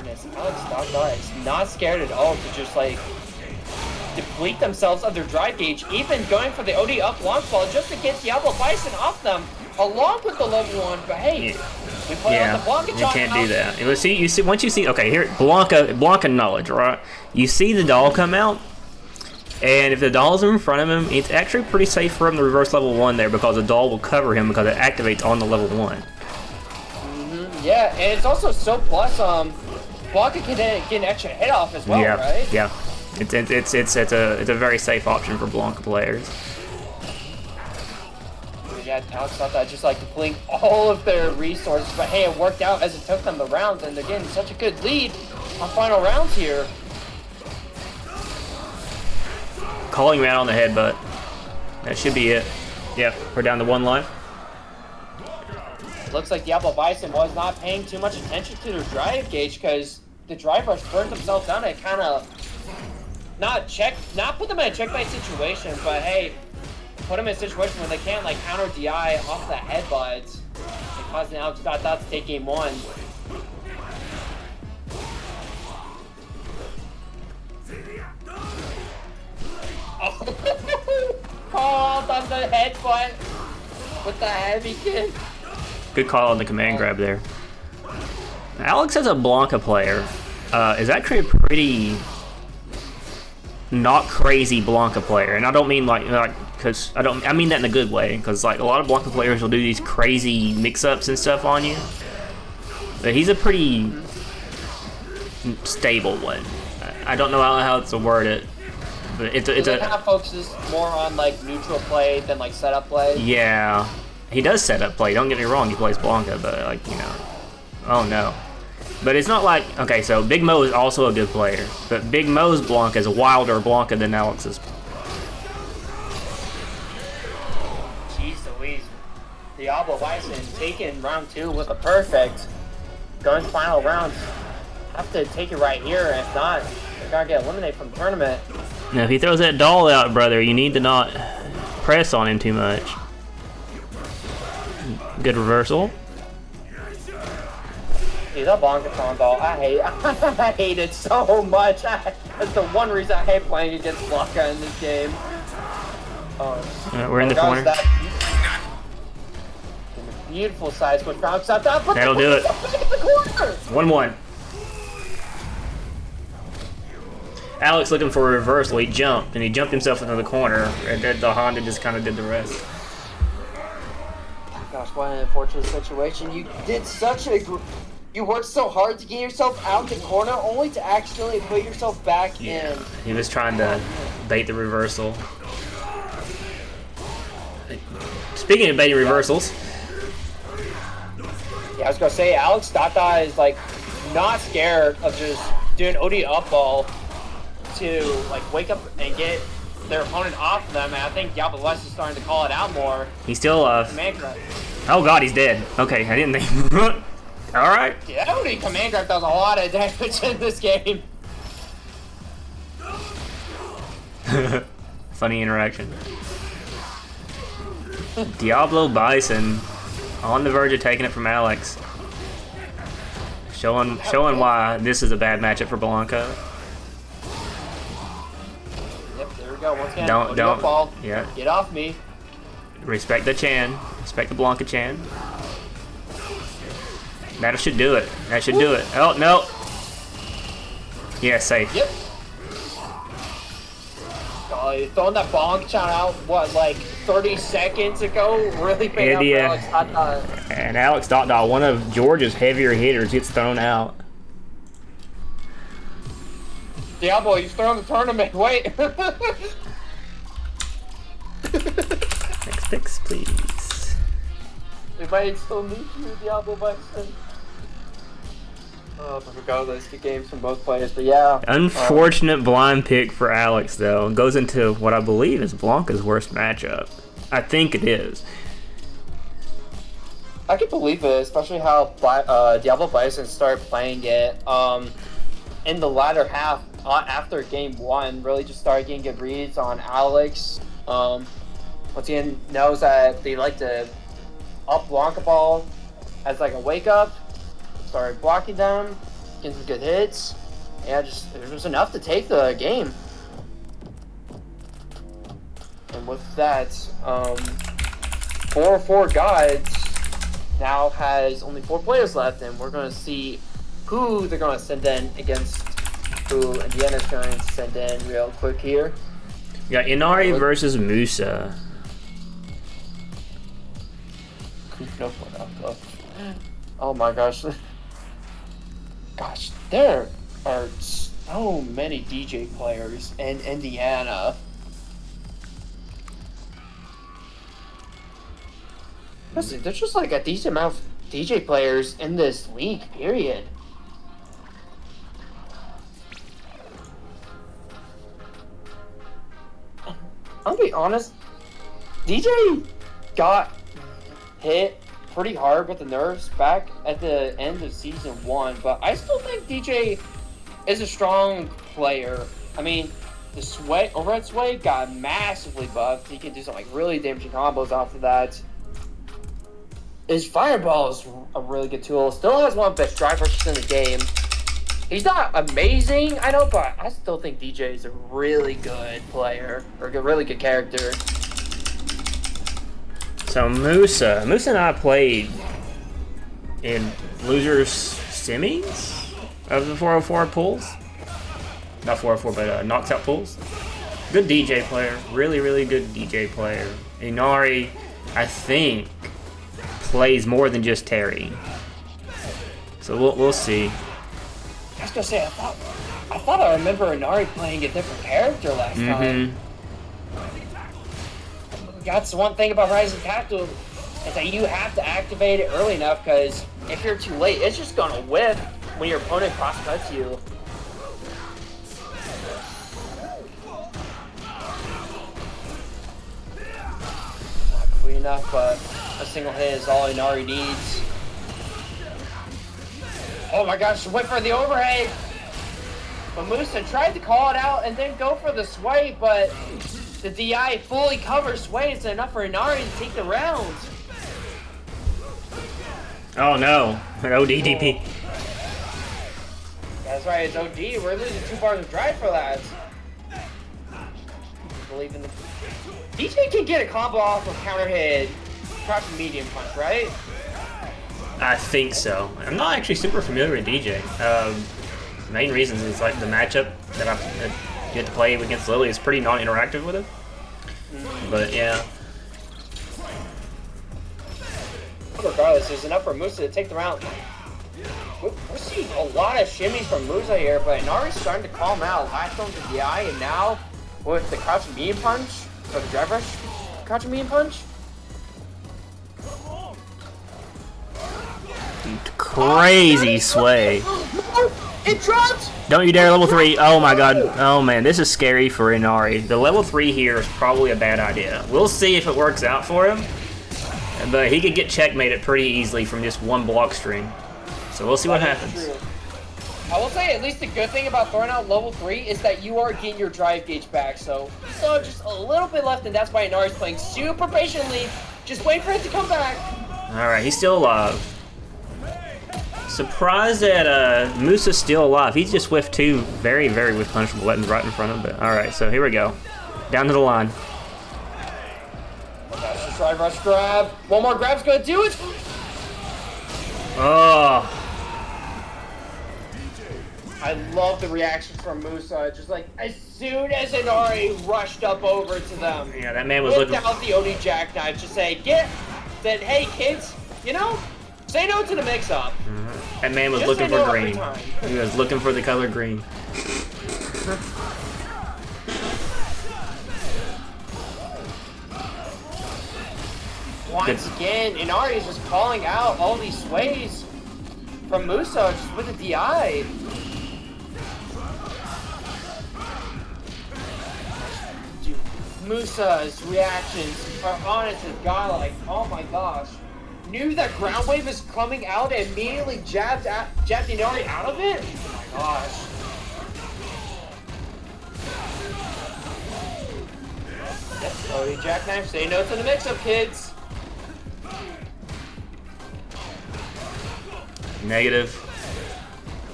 goodness, Alex Dada is not scared at all to just like deplete themselves of their drive gauge, even going for the OD up launch ball just to get DiabloBison off them, along with the level 1. But hey, we play on the Blanka. You can't do that. You see, once you see, okay, here, Blanka knowledge, right? You see the doll come out, and if the doll's in front of him, it's actually pretty safe for him to reverse level 1 there because the doll will cover him because it activates on the level 1. Yeah, and it's also so plus, Blanka can get an extra hit off as well, right? Yeah. It's a very safe option for Blanka players. Yeah, Alex thought that just like depleting all of their resources, but hey, it worked out as it took them the rounds, and they're getting such a good lead on final rounds here. Calling him out on the headbutt. That should be it. Yeah, we're down to 1 life. Looks like DiabloBison was not paying too much attention to their drive gauge because the drive rush burned themselves down and kind of not put them in a checkmate situation, but hey, put them in a situation where they can't like counter DI off the headbutts and causing Alex Dada to take game 1. Oh. Called on the headbutt with the heavy kick. Good call on the command grab there. Alex as a Blanka player is actually a pretty not crazy Blanka player, and I don't mean like because I mean that in a good way, because like a lot of Blanka players will do these crazy mix-ups and stuff on you, but he's a pretty stable one. I don't know how to word it, but it's a kind of focuses more on like neutral play than like setup play. Yeah, he does setup play. Don't get me wrong, he plays Blanka, but like, you know, oh no. But it's not like, okay, so Big Mo is also a good player, but Big Mo's Blanka is a wilder Blanka than Alex's. Jeez Louise. DiabloBison taking round 2 with a perfect. Going final rounds. Have to take it right here, and if not, they're gonna get eliminated from the tournament. Now, if he throws that doll out, brother, you need to not press on him too much. Good reversal. Dude, that Blanka doll, I hate it so much. That's the one reason I hate playing against Blanka in this game. We're in the corner. Beautiful side switch. That'll do it. 1-1. Alex looking for a reversal. He jumped, and he jumped himself into the corner, and then the Honda just kind of did the rest. Gosh, what an unfortunate situation. You did such a... You worked so hard to get yourself out the corner, only to accidentally put yourself back in. He was trying to bait the reversal. Speaking of baiting reversals. Yeah, I was gonna say, Alex Dada is like not scared of just doing OD up ball to like wake up and get their opponent off them, and I think DiabloBison is starting to call it out more. He's still alive. Oh god, he's dead. Okay, I didn't think. Alright. Yeah, OD command grab does a lot of damage in this game. Funny interaction. DiabloBison on the verge of taking it from Alex. Showing why this is a bad matchup for Blanka. Yep, there we go. Once again, don't ball. Yeah. Get off me. Respect the Chan. Respect the Blanka Chan. That should do it. That should do it. Oh no. Yeah, safe. Yep. Golly, throwing that bonk chant out, what, like 30 seconds ago? Really paid out for Alex Dada. And Alex Dada, one of Georgia's heavier hitters, gets thrown out. Diablo, he's throwing the tournament. Wait. Next picks, please. We might still need you, DiabloBison. Oh, regardless, good games from both players, but yeah. Unfortunate blind pick for Alex, though. It goes into what I believe is Blanka's worst matchup. I think it is. I can believe it, especially how DiabloBison started playing it in the latter half after game 1. Really just started getting good reads on Alex. Once again, knows that they like to up Blanka ball as like a wake up. Started blocking them, getting some good hits. Yeah, it was enough to take the game. And with that, 4-4 Gods now has only 4 players left, and we're going to see who they're going to send in against who Indiana's going to send in real quick here. We got Inari versus Musa. Oh my gosh. Gosh, there are so many DJ players in Indiana. Listen, there's just like a decent amount of DJ players in this league, period. I'll be honest, DJ got hit pretty hard with the nerfs back at the end of season 1, but I still think DJ is a strong player. I mean, the overhead sway got massively buffed. He can do some like really damaging combos off of that. His fireball is a really good tool. Still has one of the best drive rushes in the game. He's not amazing, I know, but I still think DJ is a really good player, or a really good character. So Musa and I played in losers semis of the 404 pools. Not 404, but knocks out pools. Good DJ player, really good DJ player. Inari, I think, plays more than just Terry. So we'll see. I was gonna say, I thought I remember Inari playing a different character last time. That's the one thing about Rising Tactical is that you have to activate it early enough, because if you're too late, it's just gonna whiff when your opponent cross cuts you. Not quick enough, but a single hit is all Inari needs. Oh my gosh, went for the overhead. But Musa tried to call it out and then go for the sway, but the DI fully covers sway. It's enough for Inari to take the round. Oh no, an ODDP. That's right, it's OD. We're losing 2 bars of drive for that. Believe in the... DJ can get a combo off of counter hit, crouching medium punch, right? I think so. I'm not actually super familiar with DJ. The main reason is like the matchup that I get to play against Lily is pretty non-interactive with it. But yeah. Regardless, there's enough for Musa to take the round. We're seeing a lot of shimmies from Musa here, but Inari's starting to calm out. Last one with the DI, and now with the crouching medium punch, or the drive rush crouching medium punch. Crazy sway. It dropped! Don't you dare level 3. Oh my god. Oh man, this is scary for Inari. The level 3 here is probably a bad idea. We'll see if it works out for him. But he could get checkmated pretty easily from just one block string. So we'll see what happens. I will say, at least the good thing about throwing out level 3 is that you are getting your drive gauge back. So still just a little bit left, and that's why Inari's playing super patiently. Just wait for it to come back. Alright, he's still alive. Surprised that Musa's still alive. He's just whiffed 2 very whiff punishable buttons right in front of him. But alright, so here we go. Down to the line. That's just drive rush grab. One more grab's gonna do it. Oh. I love the reactions from Musa. Just like as soon as Inari rushed up over to them. Yeah, that man was looking. Out the OD jackknife. Just say, said, hey kids, you know, say no to the mix-up. That man was Just looking for no green. He was looking for the color green. Once again, Inari is just calling out all these sways from Musa just with the DI. Dude, Musa's reactions are honest as God, like, oh my gosh. Knew that ground wave is coming out and immediately jabbed Inari out of it? Oh my gosh. Yep, OD jackknife, say no to the mix-up, kids. Negative.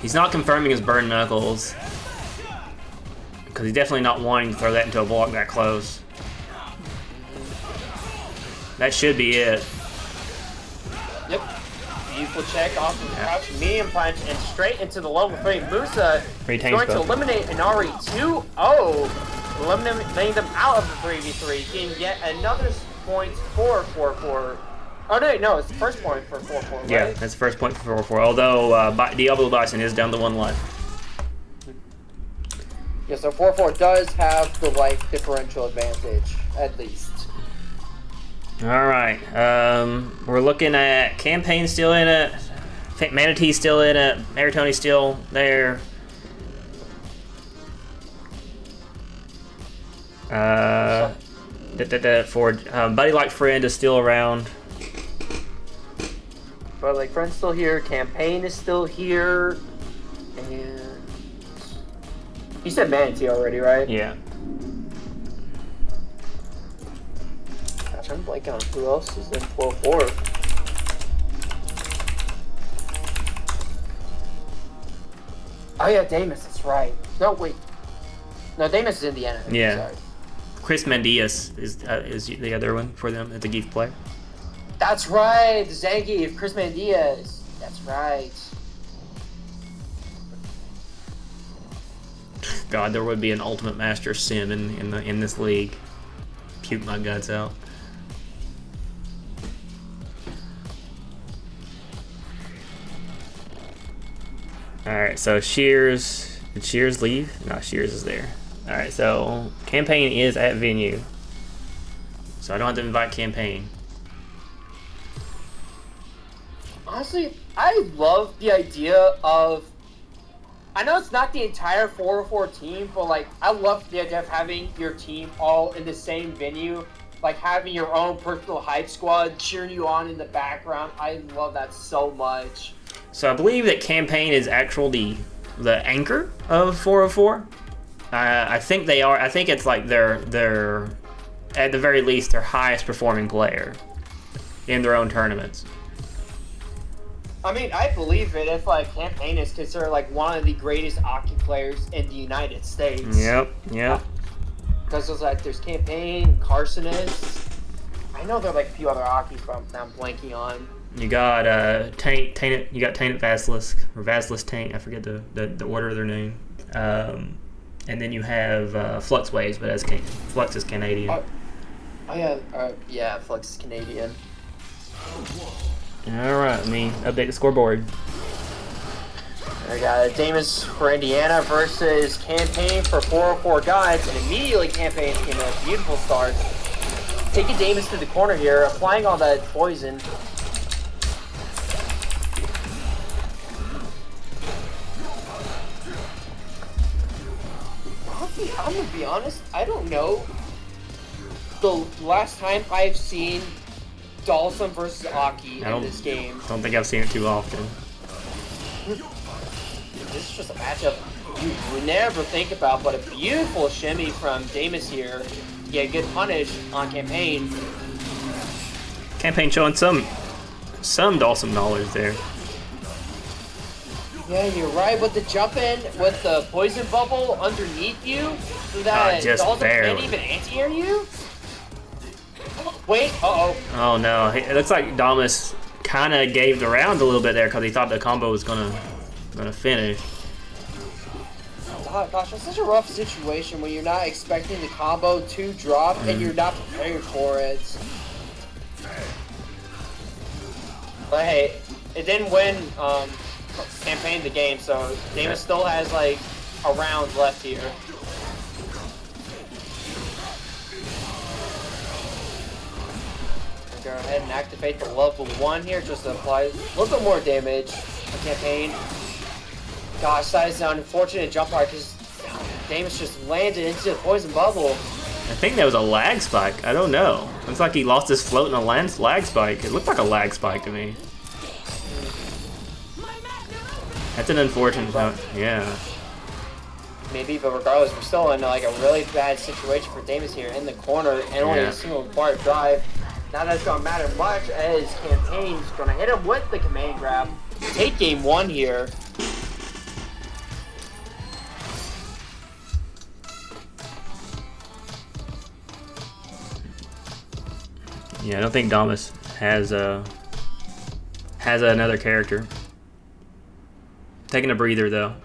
He's not confirming his burn knuckles. Because he's definitely not wanting to throw that into a block that close. That should be it. Yep. Beautiful check off of the crouch, medium punch, and straight into the level 3. Musa is going to eliminate Inari 2-0, eliminating them out of the 3v3, getting yet another point for 4-4. Oh no, it's the first point for 4-4, right? Yeah, that's the first point for 4-4, although DiabloBison is down to 1 life. Yeah, so 4-4 does have the life differential advantage, at least. Alright, we're looking at Campaign still in it, Manatee still in it, Maritoni's still there. For BuddyLikeFriend is still around. BuddyLikeFriend's still here, Campaign is still here, and... You said Manatee already, right? Yeah. Gosh, I'm blanking on who else is in 4-4. Oh yeah, Damus, that's right. No, wait. No, Damus is Indiana. Yeah. Sorry. Chrisymandias is the other one for them, the Geef player. That's right, the Zangief, Chrisymandias. That's right. God, there would be an Ultimate Master sim in this league. Puke my guts out. Alright, so Shears... Did Shears leave? No, Shears is there. Alright, so Campaign is at venue. So I don't have to invite Campaign. Honestly, I love the idea of... I know it's not the entire 4-4 team, but like I love the idea of having your team all in the same venue, like having your own personal hype squad cheering you on in the background. I love that so much. So I believe that Campaign is actually the anchor of 404. I think they are. I think it's like they're at the very least their highest performing player in their own tournaments. I mean, I believe it if like Campaign is considered like one of the greatest hockey players in the United States. Yep. Because there's Campaign, Carson is. I know there are like a few other hockey from that I'm blanking on. You got Tainted. You got Tainted Vasilisk or Vasilisk Taint. I forget the order of their name. And then you have Flux Waves, but Flux is Canadian. Yeah, Flux is Canadian. Alright, let me update the scoreboard. We got Damus for Indiana versus Campaign for 404 Guides, and immediately Campaign came in a beautiful start. Taking Damus to the corner here, applying all that poison. I'm gonna be honest, I don't know the last time I've seen Dhalsim versus Aki in this game. I don't think I've seen it too often. This is just a matchup you would never think about, but a beautiful shimmy from Damus here to get a good punish on Campaign. Campaign showing some Dhalsim knowledge there. Yeah, you're right with the jump in with the poison bubble underneath you so that Dhalsim can't even anti-air you. Wait, Oh no, it looks like Damus kind of gave the round a little bit there because he thought the combo was gonna finish. Oh gosh, it's such a rough situation when you're not expecting the combo to drop and you're not prepared for it. But hey, it didn't win Campaign the game, so Damus still has like a round left here. Go ahead and activate the level 1 here, just to apply a little bit more damage to Campaign. Gosh, that is an unfortunate jump part because Damus just landed into the poison bubble. I think that was a lag spike. I don't know. Looks like he lost his float in a lag spike. It looked like a lag spike to me. That's an unfortunate note. Yeah. Maybe, but regardless, we're still in like a really bad situation for Damus here in the corner and only a single bar drive. Now that's gonna matter much as Campaign's gonna hit him with the command grab. Take game 1 here. Yeah, I don't think Damus has another character. Taking a breather though.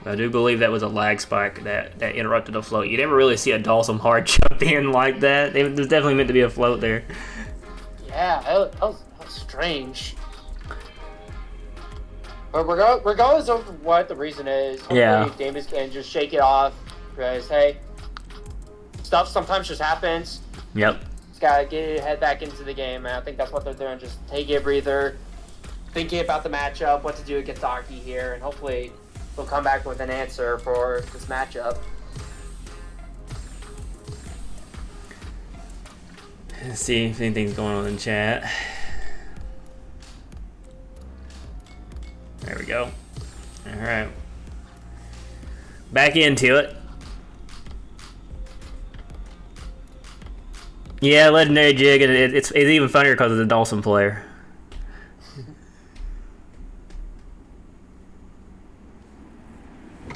I do believe that was a lag spike that interrupted a float. You never really see a Dhalsim hard jump in like that. There's definitely meant to be a float there. Yeah, that was strange. But regardless of what the reason is, hopefully Damus can just shake it off. Because, hey, stuff sometimes just happens. Yep. Just gotta get your head back into the game, and I think that's what they're doing. Just taking a breather, thinking about the matchup, what to do against Aki here, and hopefully they'll come back with an answer for this matchup. Let's see if anything's going on in chat. There we go. Alright. Back into it. Yeah, legendary jig, and it's even funnier because it's a Dhalsim player.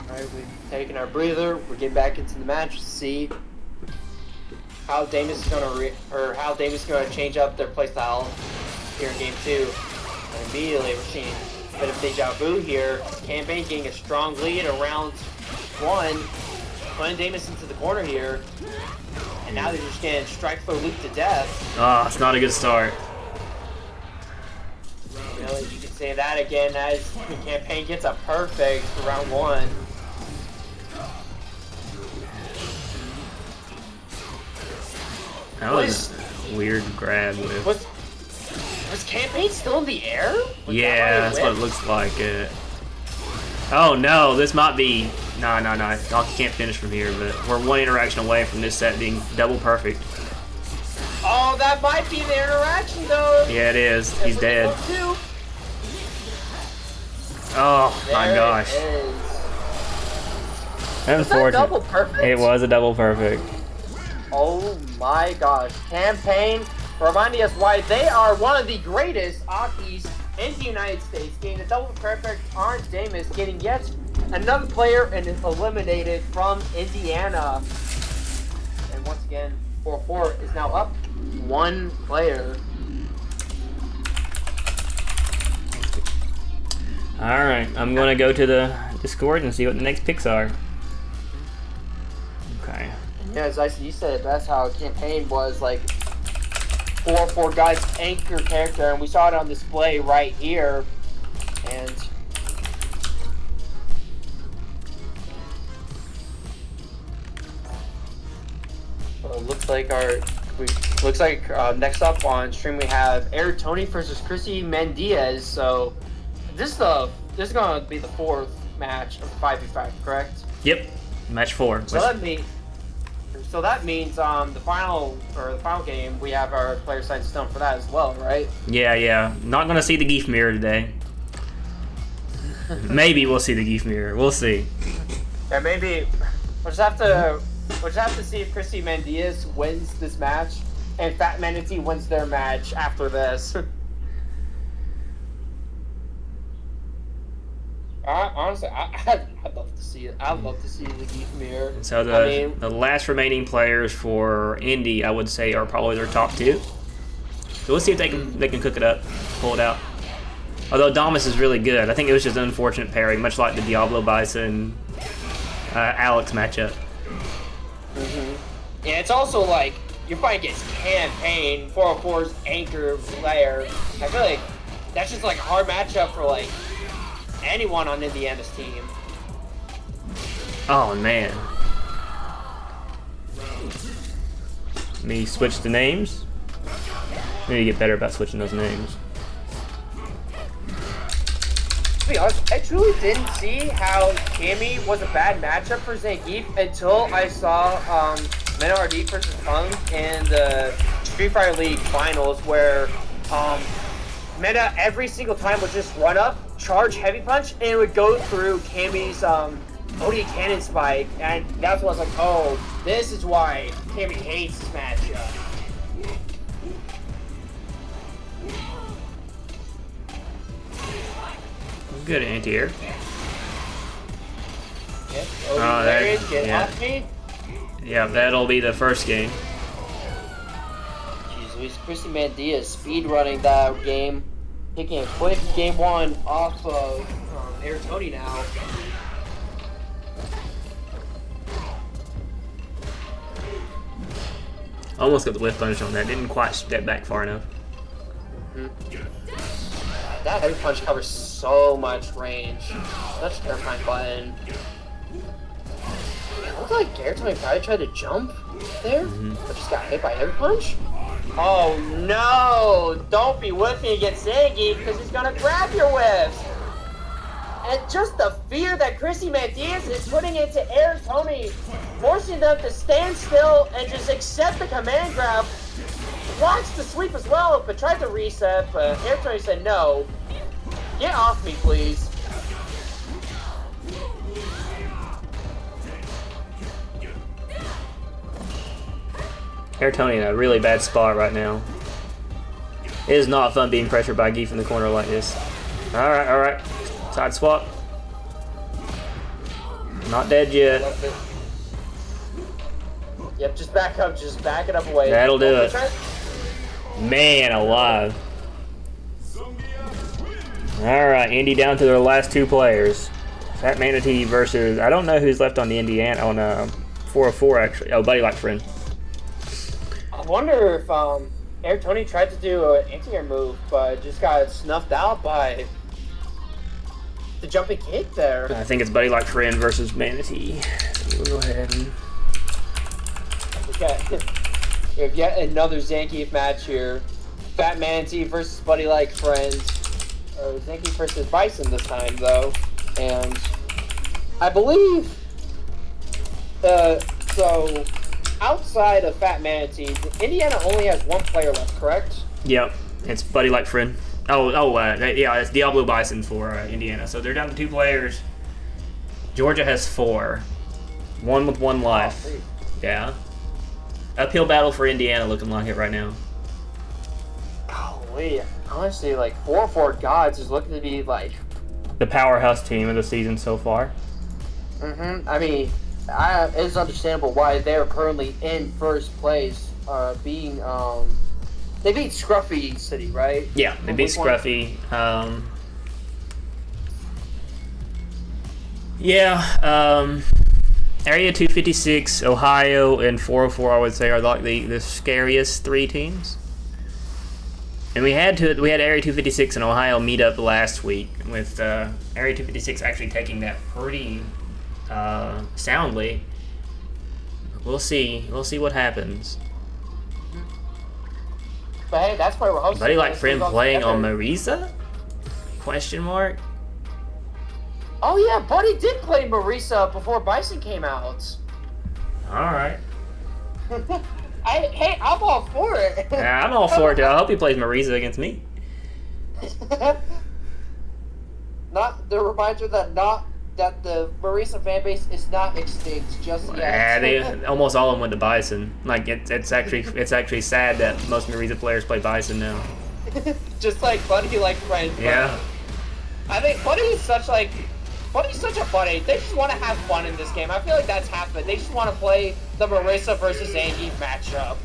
Alright, we're taking our breather. We're getting back into the match to see how Damus is gonna change up their playstyle here in game 2. And immediately we're seeing a bit of deja vu here. Campaine getting a strong lead around 1, putting Damus into the corner here. And now they're just getting strike throw loop to death. Oh, it's not a good start. You know, you can say that again as Campaign gets a perfect for round 1. That was a weird grab with. Was Campaign still in the air? Yeah, that's what it looks like. Oh no, this might be. No. Donkey can't finish from here, but we're one interaction away from this set being double perfect. Oh, that might be the interaction though. Yeah, it is. He's dead. Oh my gosh. Was that double perfect? It was a double perfect. Oh my gosh. Campaign reminding us why they are one of the greatest Akis in the United States, getting a double perfect on Damus, getting yet another player and is eliminated from Indiana. And once again, 4-4 is now up 1 player. Alright, I'm going to go to the Discord and see what the next picks are. Okay. Yeah, as you said, that's how Campaign was like 4-4 guy's anchor character, and we saw it on display right here. And looks like next up on stream we have Eric Tony versus Chrisymandias. So this is gonna be the 4th match of 5v5, correct? Yep, match 4. So that means the final game we have our player signed stone for that as well, right? Yeah. Not gonna see the Geef mirror today. Maybe we'll see the Geef mirror. We'll see. Yeah, maybe we'll just have to see if Chrisymandias wins this match and TheFatManatee wins their match after this. Honestly, I'd love to see it. I'd love to see the Geef mirror. So the last remaining players for Indy, I would say, are probably their top 2. So we'll see if they can cook it up, pull it out. Although Damus is really good, I think it was just an unfortunate pairing, much like the DiabloBison Alex matchup. Yeah, it's also like you're fighting against Campaign, 404's anchor player. I feel like that's just like a hard matchup for like anyone on Indiana's team. Oh man. Let me switch the names. I need to get better about switching those names. To be honest, I truly didn't see how Cammy was a bad matchup for Zangief until I saw Manatee versus Punk in the Street Fighter League finals, where Meta every single time would just run up, charge heavy punch, and it would go through Cammy's OD cannon spike, and that's when I was like, oh, this is why Cammy hates this matchup. Good anti-air. Yep, get off me. Yeah, that'll be the first game. So he's Chrisymandias speedrunning that game, taking a quick game 1 off of Air Tony now. Almost got the whiff punish on that. Didn't quite step back far enough. That heavy punch covers so much range. Such a terrifying button. It looked like Air Tony probably tried to jump there, but just got hit by heavy punch. Oh no! Don't be whiffing against Zangief because he's gonna grab your whiffs! And just the fear that Chrisymandias is putting into Air Tony, forcing them to stand still and just accept the command grab. Blocks the sweep as well, but tried to reset, but Air Tony said no. Get off me, please. Air Tony in a really bad spot right now. It is not fun being pressured by Geef in the corner like this. Alright, alright. Side swap. Not dead yet. Yep, just back up, just back it up away. That'll do it. Man alive. Alright, Indy down to their last 2 players. TheFatManatee versus, I don't know who's left on the Indiana, on 404 actually. Oh, BuddyLikeFriend. I wonder if Air Tony tried to do an anti-air move, but just got snuffed out by the jumping kick there. I think it's BuddyLikeFriend versus Manatee. So we'll go ahead and... We have yet another Zangief match here. TheFatManatee versus BuddyLikeFriend. Zangief versus Bison this time, though. And I believe... so... outside of TheFatManatee, Indiana only has 1 player left, correct? Yep, it's BuddyLikeFriend. Yeah, it's DiabloBison for Indiana. So they're down to 2 players. Georgia has 4. 1 with 1 life. Oh, yeah. Uphill battle for Indiana looking like it right now. Golly, honestly, like 4-4 Gods is looking to be like the powerhouse team of the season so far. I mean, it's understandable why they're currently in first place, being they beat Scruffy City, right? Yeah, they beat Scruffy. Area 256, Ohio, and 404, I would say, are like the scariest 3 teams. And we had Area 256 and Ohio meet up last week, with Area 256 actually taking that pretty soundly. We'll see what happens. But hey, that's why we're hosting. BuddyLikeFriend playing on Marisa? Question mark. Oh yeah, Buddy did play Marisa before Bison came out. Alright. Hey, I'm all for it. Yeah, I'm all for it, too. I hope he plays Marisa against me. Not the reminder that the Marisa fan base is not extinct just yet. Yeah, almost all of them went to Bison. Like it's actually sad that most Marisa players play Bison now. Just like BuddyLikeFriend. Yeah. I think Buddy's such a buddy. They just want to have fun in this game. I feel like that's half of it. They just want to play the Marisa versus Zangief matchup.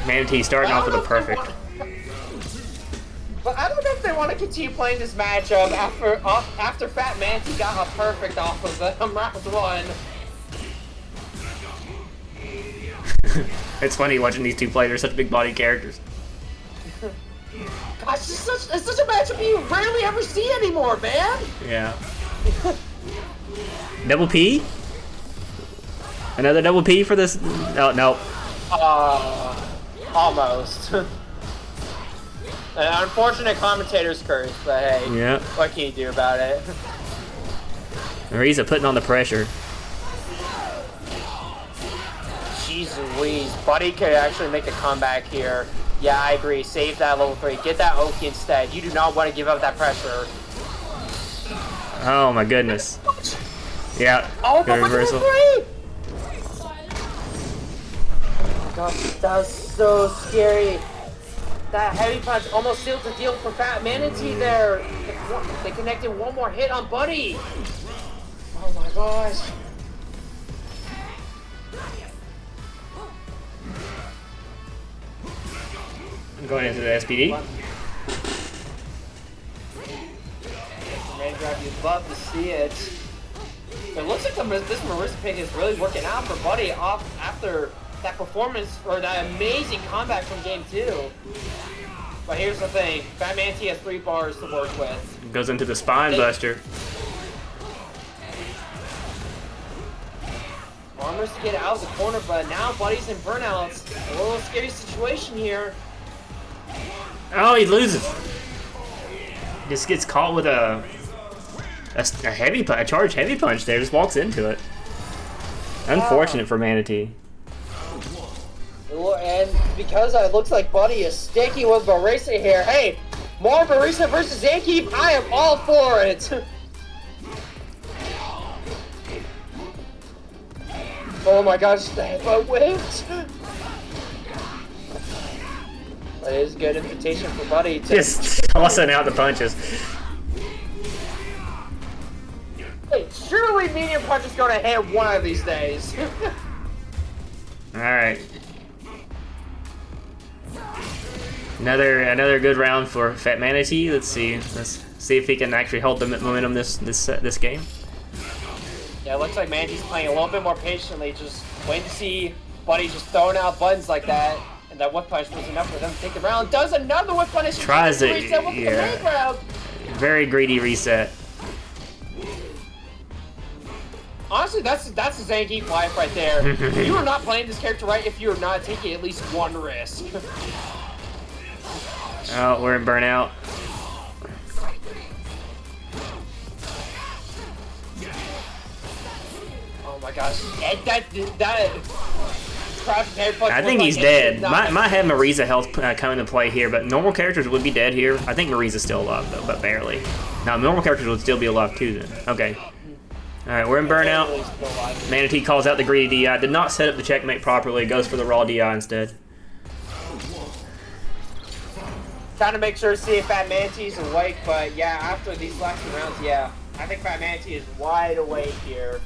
Manatee starting off with a perfect. But I don't know if they want to continue playing this matchup after TheFatManatee got a perfect off of them round 1. It's funny watching these 2 play. They're such big body characters. Gosh, it's such a matchup you rarely ever see anymore, man. Yeah. Double P? Another double P for this? Oh, no. Almost. An unfortunate commentator's curse, but hey, yeah. What can you do about it? Marisa putting on the pressure. Jeez Louise, Buddy could actually make a comeback here. Yeah, I agree. Save that level 3. Get that Oki instead. You do not want to give up that pressure. Oh my goodness. Yeah. Oh, good reversal. Gosh, that was so scary. That heavy punch almost sealed the deal for TheFatManatee there. They connected one more hit on Buddy. Oh my gosh. Going into the SPD. Man grab, you'd love to see it. It looks like this Marisa pick is really working out for Buddy off after that performance or that amazing comeback from game 2. But here's the thing, FatManatee has 3 bars to work with. Goes into the spine buster. Armors to get out of the corner, but now Buddy's in burnouts. A little scary situation here. Oh, he loses. Just gets caught with a charged heavy punch there. Just walks into it. Unfortunate for Manatee. And because it looks like Buddy is sticking with Marisa here, hey, more Marisa versus Zangief, I am all for it. Oh my gosh, the headbutt whipped. That is a good invitation for Buddy to just tossing out the punches. Hey, surely medium punch is gonna hit one of these days. Alright. Another good round for FatManatee. Let's see if he can actually hold the momentum this game. Yeah, it looks like Manatee's playing a little bit more patiently, just waiting to see Buddy just throwing out buttons like that. And that whip punch was enough for them to take the round. Does another whip punish. Tries it, reset with the main grab. Very greedy reset. Honestly, that's a Zangief life right there. You are not playing this character right if you are not taking at least one risk. Oh, we're in burnout. Oh my gosh. That I think he's dead. Might have Marisa health come into play here, but normal characters would be dead here. I think Marisa's still alive though, but barely. Now normal characters would still be alive too then. Okay. Alright, we're in burnout. Manatee calls out the greedy DI. Did not set up the checkmate properly. Goes for the raw DI instead. Trying to make sure to see if FatManatee's awake, but yeah, after these last 2 rounds, yeah. I think FatManatee is wide awake here.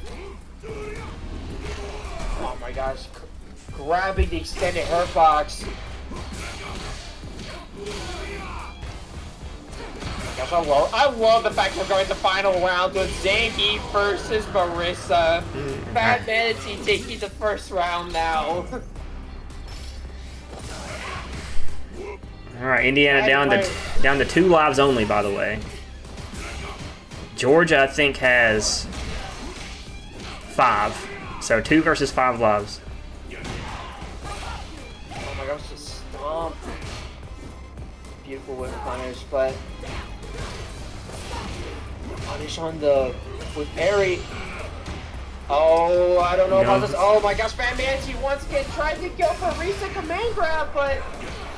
Oh my gosh. Grabbing the extended hurt box. Gosh, I love the fact we're going to the final round with Zangief versus Marisa. FatManatee taking the first round now. Alright, Indiana down to 2 lives only, by the way. Georgia, I think, has 5. So 2 versus 5 lives. Oh my gosh, just stomp. Beautiful whip punish, but punish on with parry. Oh, I don't know about this. Oh my gosh, FatManatee once again tried to go for a reset command grab, but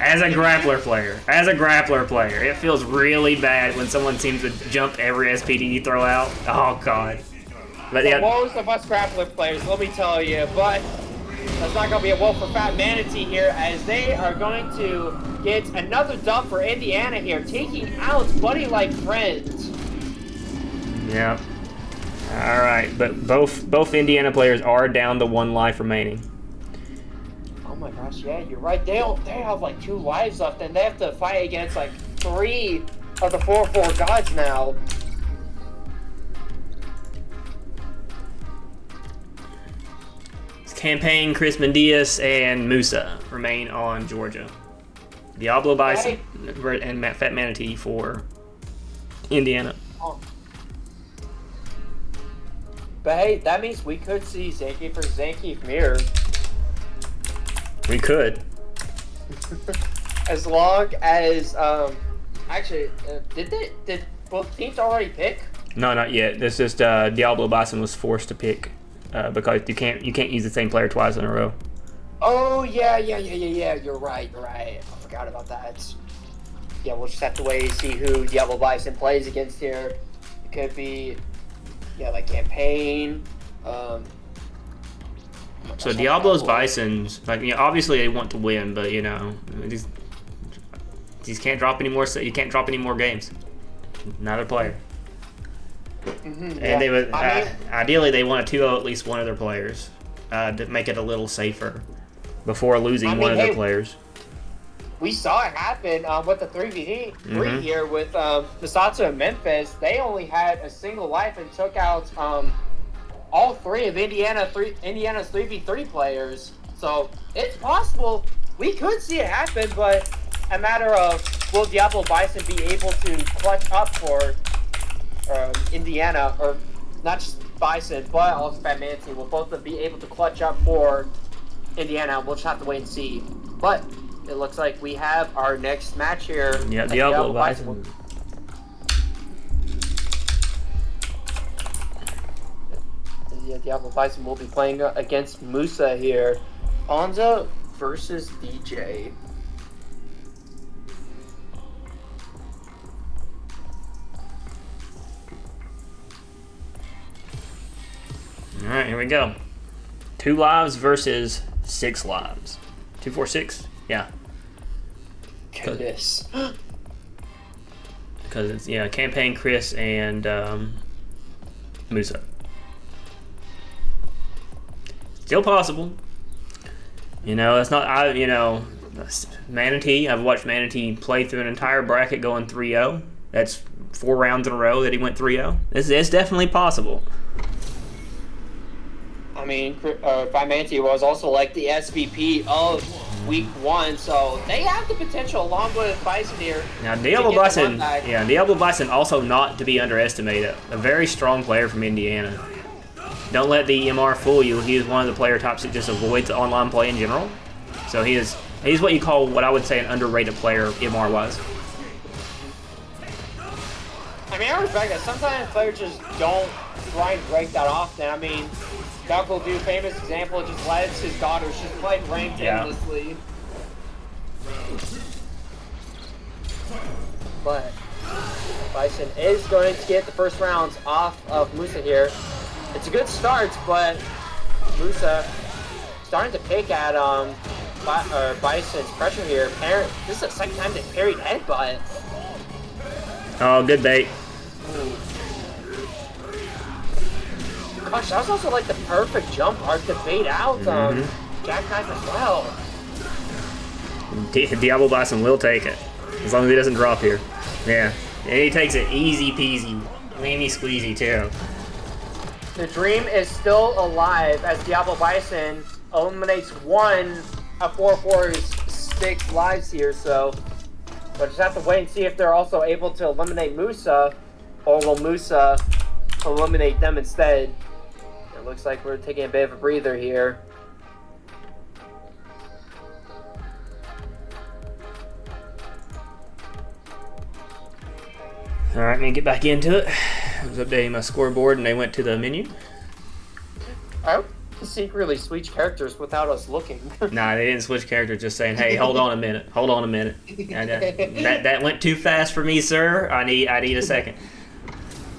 as a grappler player, it feels really bad when someone seems to jump every SPD you throw out. Oh god. But yeah, most of us grappler players, let me tell you, but that's not going to be a woe for FatManatee here, as they are going to get another dub for Indiana here, taking out BuddyLikeFriend. Yeah. All right, but both Indiana players are down to 1 life remaining. Oh my gosh, yeah, you're right. They have like 2 lives left, and they have to fight against like 3 of the 4-4 gods now. Campaine, Chrisymandias, and Musa remain on Georgia. DiabloBison and FatManatee for Indiana. Oh. But hey, that means we could see Zangief for Zangief mirror. We could. As long as, actually, did both teams already pick? No, not yet. This just DiabloBison was forced to pick because you can't use the same player twice in a row. Oh yeah. You're right. I forgot about that. Yeah, we'll just have to wait and see who DiabloBison plays against here. It could be, yeah, like Campaine. So Diablo's Bison's like, you know, obviously they want to win, but you know, these can't drop any more. So you can't drop any more games. Neither player. And they would ideally they want to 2-0 at least one of their players to make it a little safer before losing one of their players. we saw it happen with the 3v3 here with MessatsuInMemphis. They only had a single life and took out all three of Indiana's 3v3 players. So it's possible we could see it happen, but a matter of will DiabloBison be able to clutch up for Indiana, or not just Bison, but also TheFatManatee will both of them be able to clutch up for Indiana. We'll just have to wait and see. But it looks like we have our next match here. Yeah, DiabloBison. Yeah, DiabloBison will be playing against Musa here. Onza versus Dee Jay. All right, here we go. 2 lives versus 6 lives. 246? Yeah. Goodness. Because it's, yeah, Campaine, Chris, and Musa. Still possible. You know, it's not, you know, Manatee, I've watched Manatee play through an entire bracket going 3-0. That's 4 rounds in a row that he went 3-0. It's definitely possible. I mean, TheFatManatee was also like the SVP of Week 1, so they have the potential along with Bison here. Now, DiabloBison also not to be underestimated. A very strong player from Indiana. Don't let the MR fool you. He is one of the player types that just avoids online play in general. So he's what you call, what I would say, an underrated player MR-wise. I mean, I respect that. Sometimes players just don't grind rank that often. I mean, Uncle Do, famous example, just lets his daughters just play ranked endlessly. But Bison is going to get the first rounds off of Musa here. It's a good start, but Musa starting to pick at Bison's pressure here. This is the second time they parried headbutt. Oh, good bait. Gosh, that was also like the perfect jump arc to bait out Jackknife as well. DiabloBison will take it, as long as he doesn't drop here. Yeah, and he takes it easy peasy, lemmy squeezy too. The dream is still alive as DiabloBison eliminates 1 of 446 lives here, so we'll just have to wait and see if they're also able to eliminate Musa, or will Musa eliminate them instead. It looks like we're taking a bit of a breather here. Alright, I'm gonna get back into it. I was updating my scoreboard and they went to the menu. I would secretly switch characters without us looking. Nah, they didn't switch characters, just saying, hey, hold on a minute. Hold on a minute. That went too fast for me, sir. I need a second.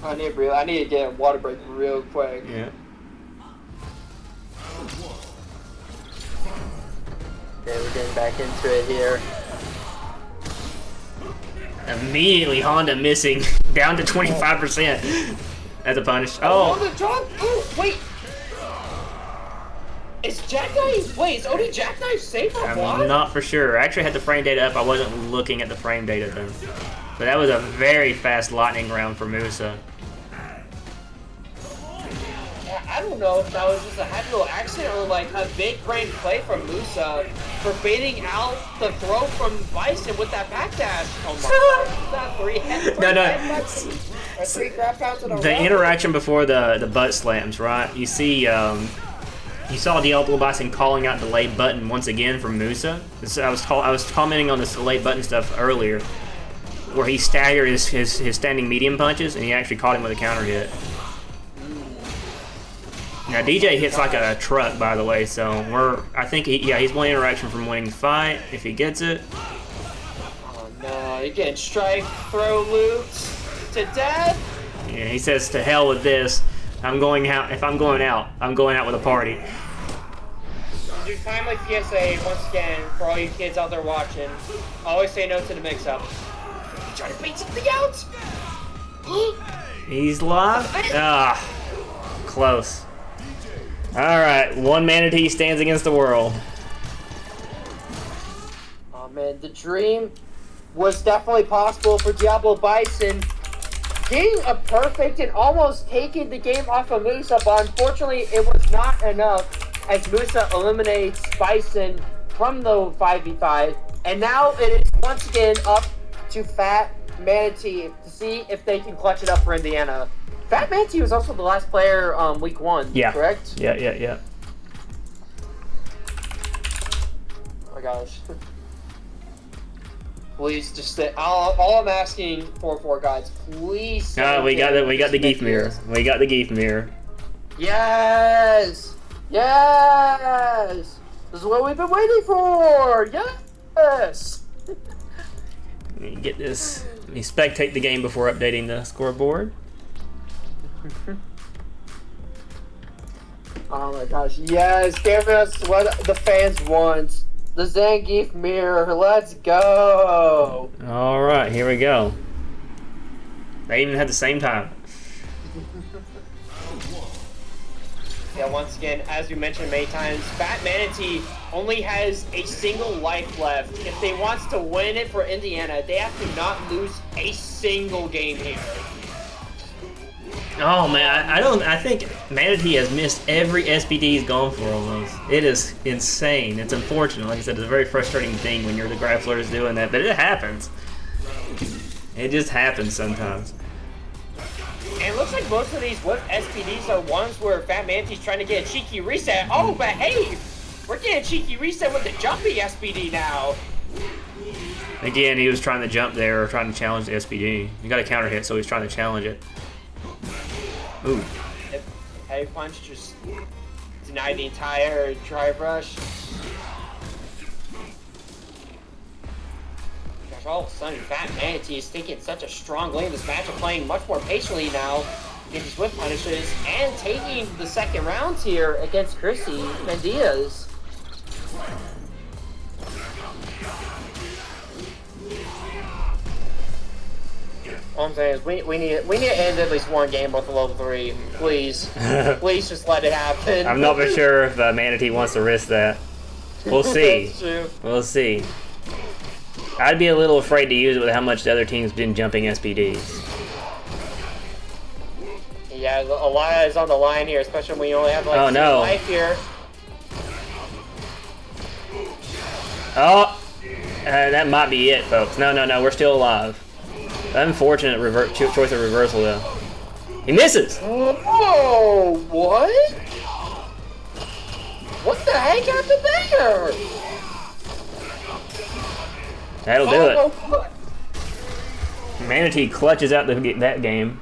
I need to get a water break real quick. Yeah. Okay, we're getting back into it here. Immediately Honda missing down to 25% as a punish. Oh, the drop! Oh, wait! Is Jackknife? Wait, is Odie Jackknife safe or what? I'm not for sure. I actually had the frame data up. I wasn't looking at the frame data then. But that was a very fast lightning round for Musa. I don't know if that was just a happy little accident or like a big brain play from Musa for baiting out the throw from Bison with that backdash. Oh my god. Three grab pounds in a row. The interaction before the butt slams, right? You see, you saw DiabloBison calling out delayed button once again from Musa. I was commenting on this delayed button stuff earlier, where he staggered his standing medium punches, and he actually caught him with a counter hit. Now DJ hits like a truck, by the way, so I think he's one interaction from winning the fight if he gets it. Oh no, you're getting strike throw loops to death. Yeah, he says to hell with this. I'm going out. If I'm going out, I'm going out with a party. Dude, timely PSA once again for all you kids out there watching. Always say no to the mix-up. You trying to beat something out? He's lost. Close. All right, one Manatee stands against the world. man, the dream was definitely possible for DiabloBison. Getting a perfect and almost taking the game off of Musa, but unfortunately it was not enough as Musa eliminates Bison from the 5v5. And now it is once again up to TheFatManatee to see if they can clutch it up for Indiana. TheFatManatee was also the last player week 1, correct? Yeah. Oh my gosh. Please just stay. All I'm asking for guys, please. We got the Zangief mirror. We got the Zangief mirror. Yes! Yes! This is what we've been waiting for! Yes! Let me get this. Let me spectate the game before updating the scoreboard. Oh my gosh, yes! Give us what the fans want. The Zangief mirror, let's go! Alright, here we go. They even had the same time. Yeah, once again, as we mentioned many times, TheFatManatee only has a single life left. If they want to win it for Indiana, they have to not lose a single game here. Oh man, I think Manatee has missed every SBD he's gone for almost. It is insane. It's unfortunate. Like I said, it's a very frustrating thing when you're the grapplers doing that, but it happens. It just happens sometimes. And it looks like most of these whip SPDs are ones where TheFatManatee's trying to get a cheeky reset. Oh, but hey, we're getting a cheeky reset with the jumpy SPD now. Again, he was trying to jump there, or trying to challenge the SPD. He got a counter hit, so he's trying to challenge it. Ooh. Heavy punch just denied the entire drive rush. Gosh, all of a sudden, TheFatManatee is taking such a strong lead in this match, playing much more patiently now in these whip punishes, and taking the second round here against Chrisymandias. All I'm saying is we need to end at least one game with the level 3, please. Please just let it happen. I'm not for sure if Manatee wants to risk that. We'll see. We'll see. I'd be a little afraid to use it with how much the other team's been jumping SPDs. Yeah, a lot is on the line here, especially when you only have like life here. Oh, that might be it, folks. No, we're still alive. Unfortunate choice of reversal, though. He misses! Oh, what? What the heck happened there? That'll do it. Manatee clutches out that game.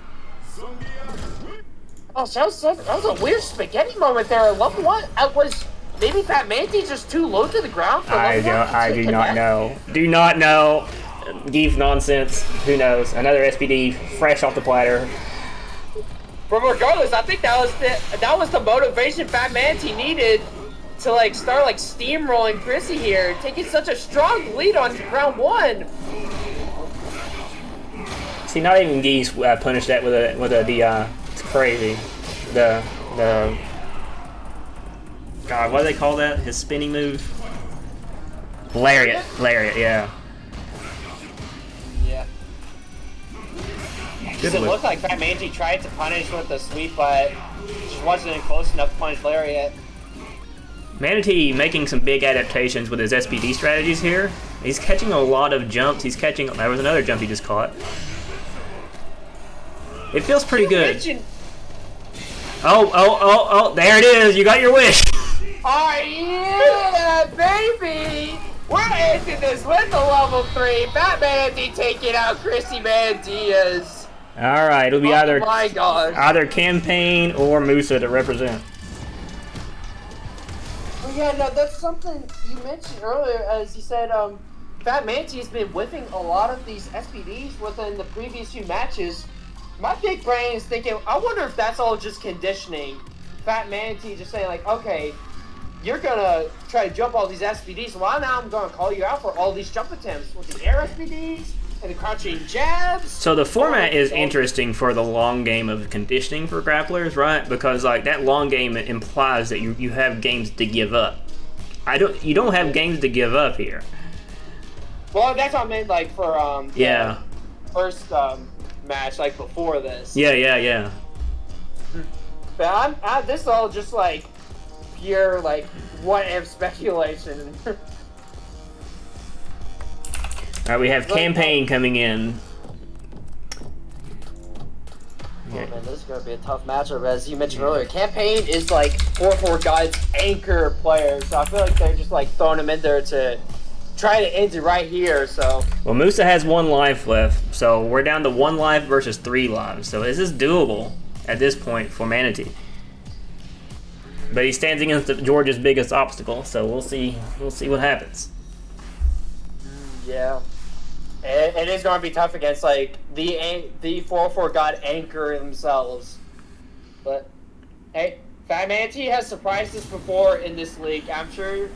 Oh, that was a weird spaghetti moment there. Level 1, was maybe TheFatManatee just too low to the ground for level 1? I do not know. Do not know. Geef nonsense. Who knows? Another SPD fresh off the platter. But regardless, I think that was the motivation TheFatManatee needed to start steamrolling Chrissy here, taking such a strong lead on round 1. See, not even Geese punished that with a DI. It's crazy. The God, what do they call that? His spinning move? Lariat, yeah. It looked like TheFatManatee tried to punish with the sweep, but just wasn't close enough to punish Lariat. Manatee making some big adaptations with his SPD strategies here. He's catching a lot of jumps. There was another jump he just caught. It feels pretty good. Oh, there it is. You got your wish. Oh, yeah, baby. We're ending this with a level 3. TheFatManatee taking out Chrisymandias. All right, it'll be either Campaine or Musa to represent. Well, yeah, no, that's something you mentioned earlier, as you said. TheFatManatee has been whipping a lot of these SPDs within the previous few matches. My big brain is thinking, I wonder if that's all just conditioning. TheFatManatee just saying okay, you're gonna try to jump all these SPDs. Well, now I'm gonna call you out for all these jump attempts with the air SPDs. And the crouching jabs. So the format is interesting for the long game of conditioning for grapplers, right? Because that long game implies that you have games to give up. You don't have games to give up here. Well, that's what I meant, like, for, Yeah. first, match, like, before this. Yeah. But this is all just, like, pure, like, what-if speculation. Alright, we have Campaign coming in. Oh man, this is going to be a tough matchup, as you mentioned earlier. Campaign is like 4-4 Guile's anchor player, so I feel like they're just like throwing him in there to try to end it right here, so. Well, Musa has 1 life left, so we're down to 1 life versus 3 lives. So this is doable at this point for Manatee. But he stands against Georgia's biggest obstacle, so we'll see what happens. Yeah. It is going to be tough against, like, the 4-4 God anchor themselves. But, hey, FatManatee has surprised us before in this league. I'm sure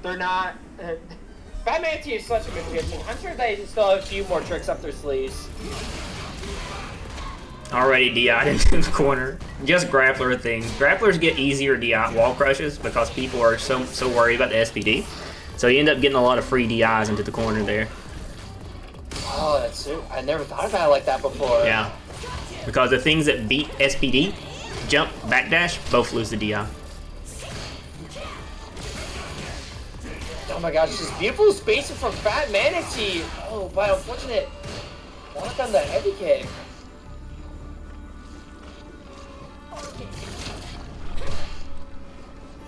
they're not... FatManatee is such a good magician. I'm sure they still have a few more tricks up their sleeves. Already DI'd into the corner. Just grappler things. Grapplers get easier DI wall crushes because people are so worried about the SPD. So you end up getting a lot of free DIs into the corner there. Oh, that's true. I never thought about it like that before. Yeah. Because the things that beat SPD, jump, backdash, both lose the DI. Oh my gosh, this beautiful spacing from FatManatee. Oh, but unfortunate block on the heavy kick.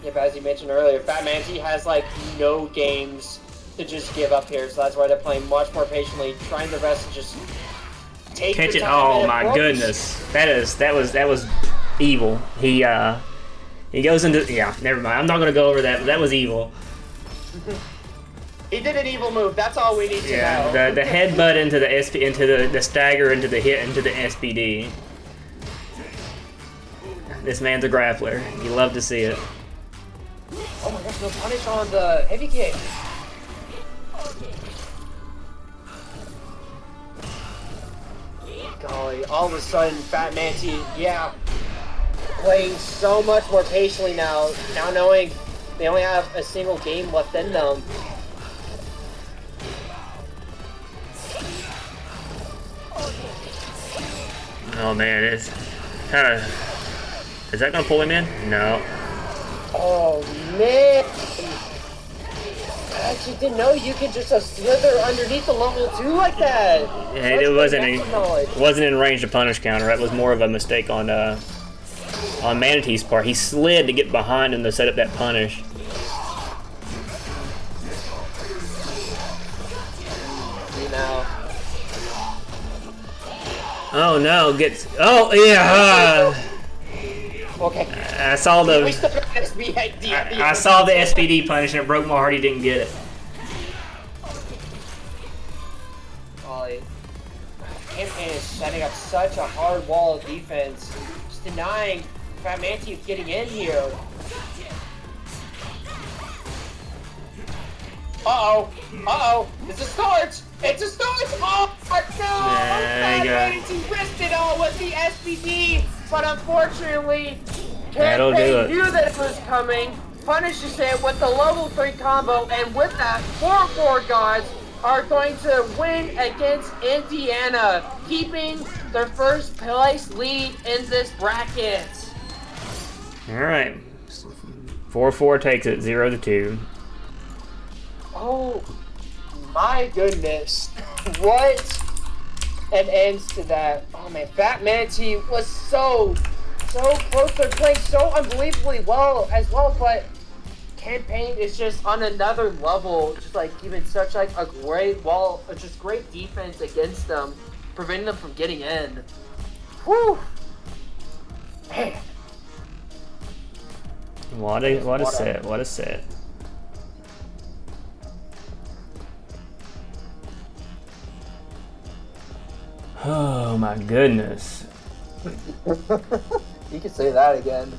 Yeah, but as you mentioned earlier, FatManatee has like no games to just give up here, so that's why they're playing much more patiently, trying their best to just take Catch the it! time Oh and my approach. goodness, that was evil. He goes into Never mind. I'm not gonna go over that. But that was evil. He did an evil move. That's all we need to know. The headbutt into the the stagger into the hit into the SPD. This man's a grappler. You love to see it. Oh my gosh, no punish on the heavy kick. Golly, all of a sudden, FatManatee, playing so much more patiently now knowing they only have a single game left in them. Oh man, it's kind of. Is that gonna pull him in? No. Oh man! I actually didn't know you could just slither underneath the level 2 like that. Yeah, it wasn't in range to punish counter. That was more of a mistake on Manatee's part. He slid to get behind him to set up that punish. Oh no! Oh yeah! Okay. I saw the SPD punish and it broke my heart he didn't get it. Campaine is setting up such a hard wall of defense, just denying FatManatee getting in here. Uh-oh, it's a start! It's a start! Oh, no! FatManatee risked it all with the SPD, but unfortunately, Campaign knew that it was coming, punishes it with the level 3 combo, and with that, 4-4 gods are going to win against Indiana, keeping their first place lead in this bracket. Alright. 4-4 takes it, 0-2. Oh my goodness. What an end to that. Oh man, FatManatee was so close. They're playing so unbelievably well as well, but Campaign is just on another level, just like giving such like a great wall, just great defense against them, preventing them from getting in. Whew. Man. What a set. Oh my goodness. You can say that again.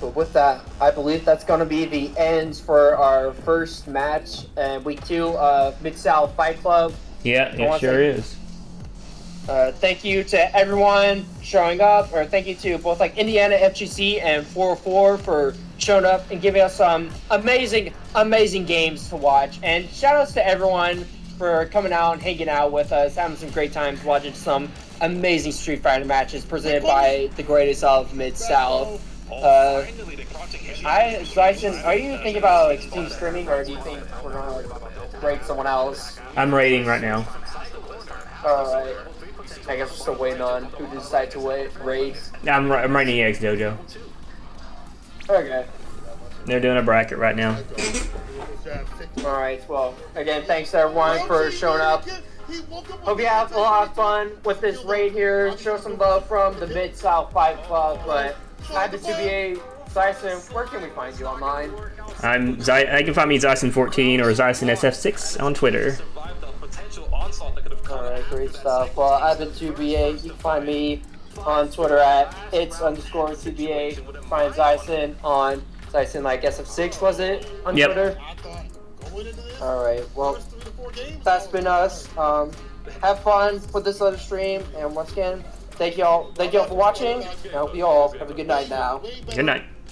But with that, I believe that's going to be the end for our first match, week 2 of Midsouth Fight Club. Yeah, it sure is. Thank you to everyone showing up, or thank you to both like Indiana FGC and 404 for showing up and giving us some amazing games to watch. And shout outs to everyone for coming out and hanging out with us, having some great times watching some amazing Street Fighter matches presented by the greatest of Mid-South. Bison, are you thinking about like team streaming, or do you think we're gonna rate someone else? I'm rating right now. Alright. I guess we're still waiting on who to decide to raid. I'm rating EX Dojo. Okay. They're doing a bracket right now. Alright, well, again, thanks to everyone for showing up. Hope you have a lot of fun with this raid here. Show some love from the Mid-South 5 Club, but at the 2BA, Dhalsim, where can we find you online? I can find me Dhalsim14 or Dhalsim SF6 on Twitter. Alright, great stuff. Well, I've been 2BA. You can find me on Twitter at its_2BA. Find Dhalsim on Dhalsim like SF6, was it? On Twitter? Alright, well, that's been us. Have fun with this other stream, and once again, thank y'all for watching. I hope you all have a good night now. Good night.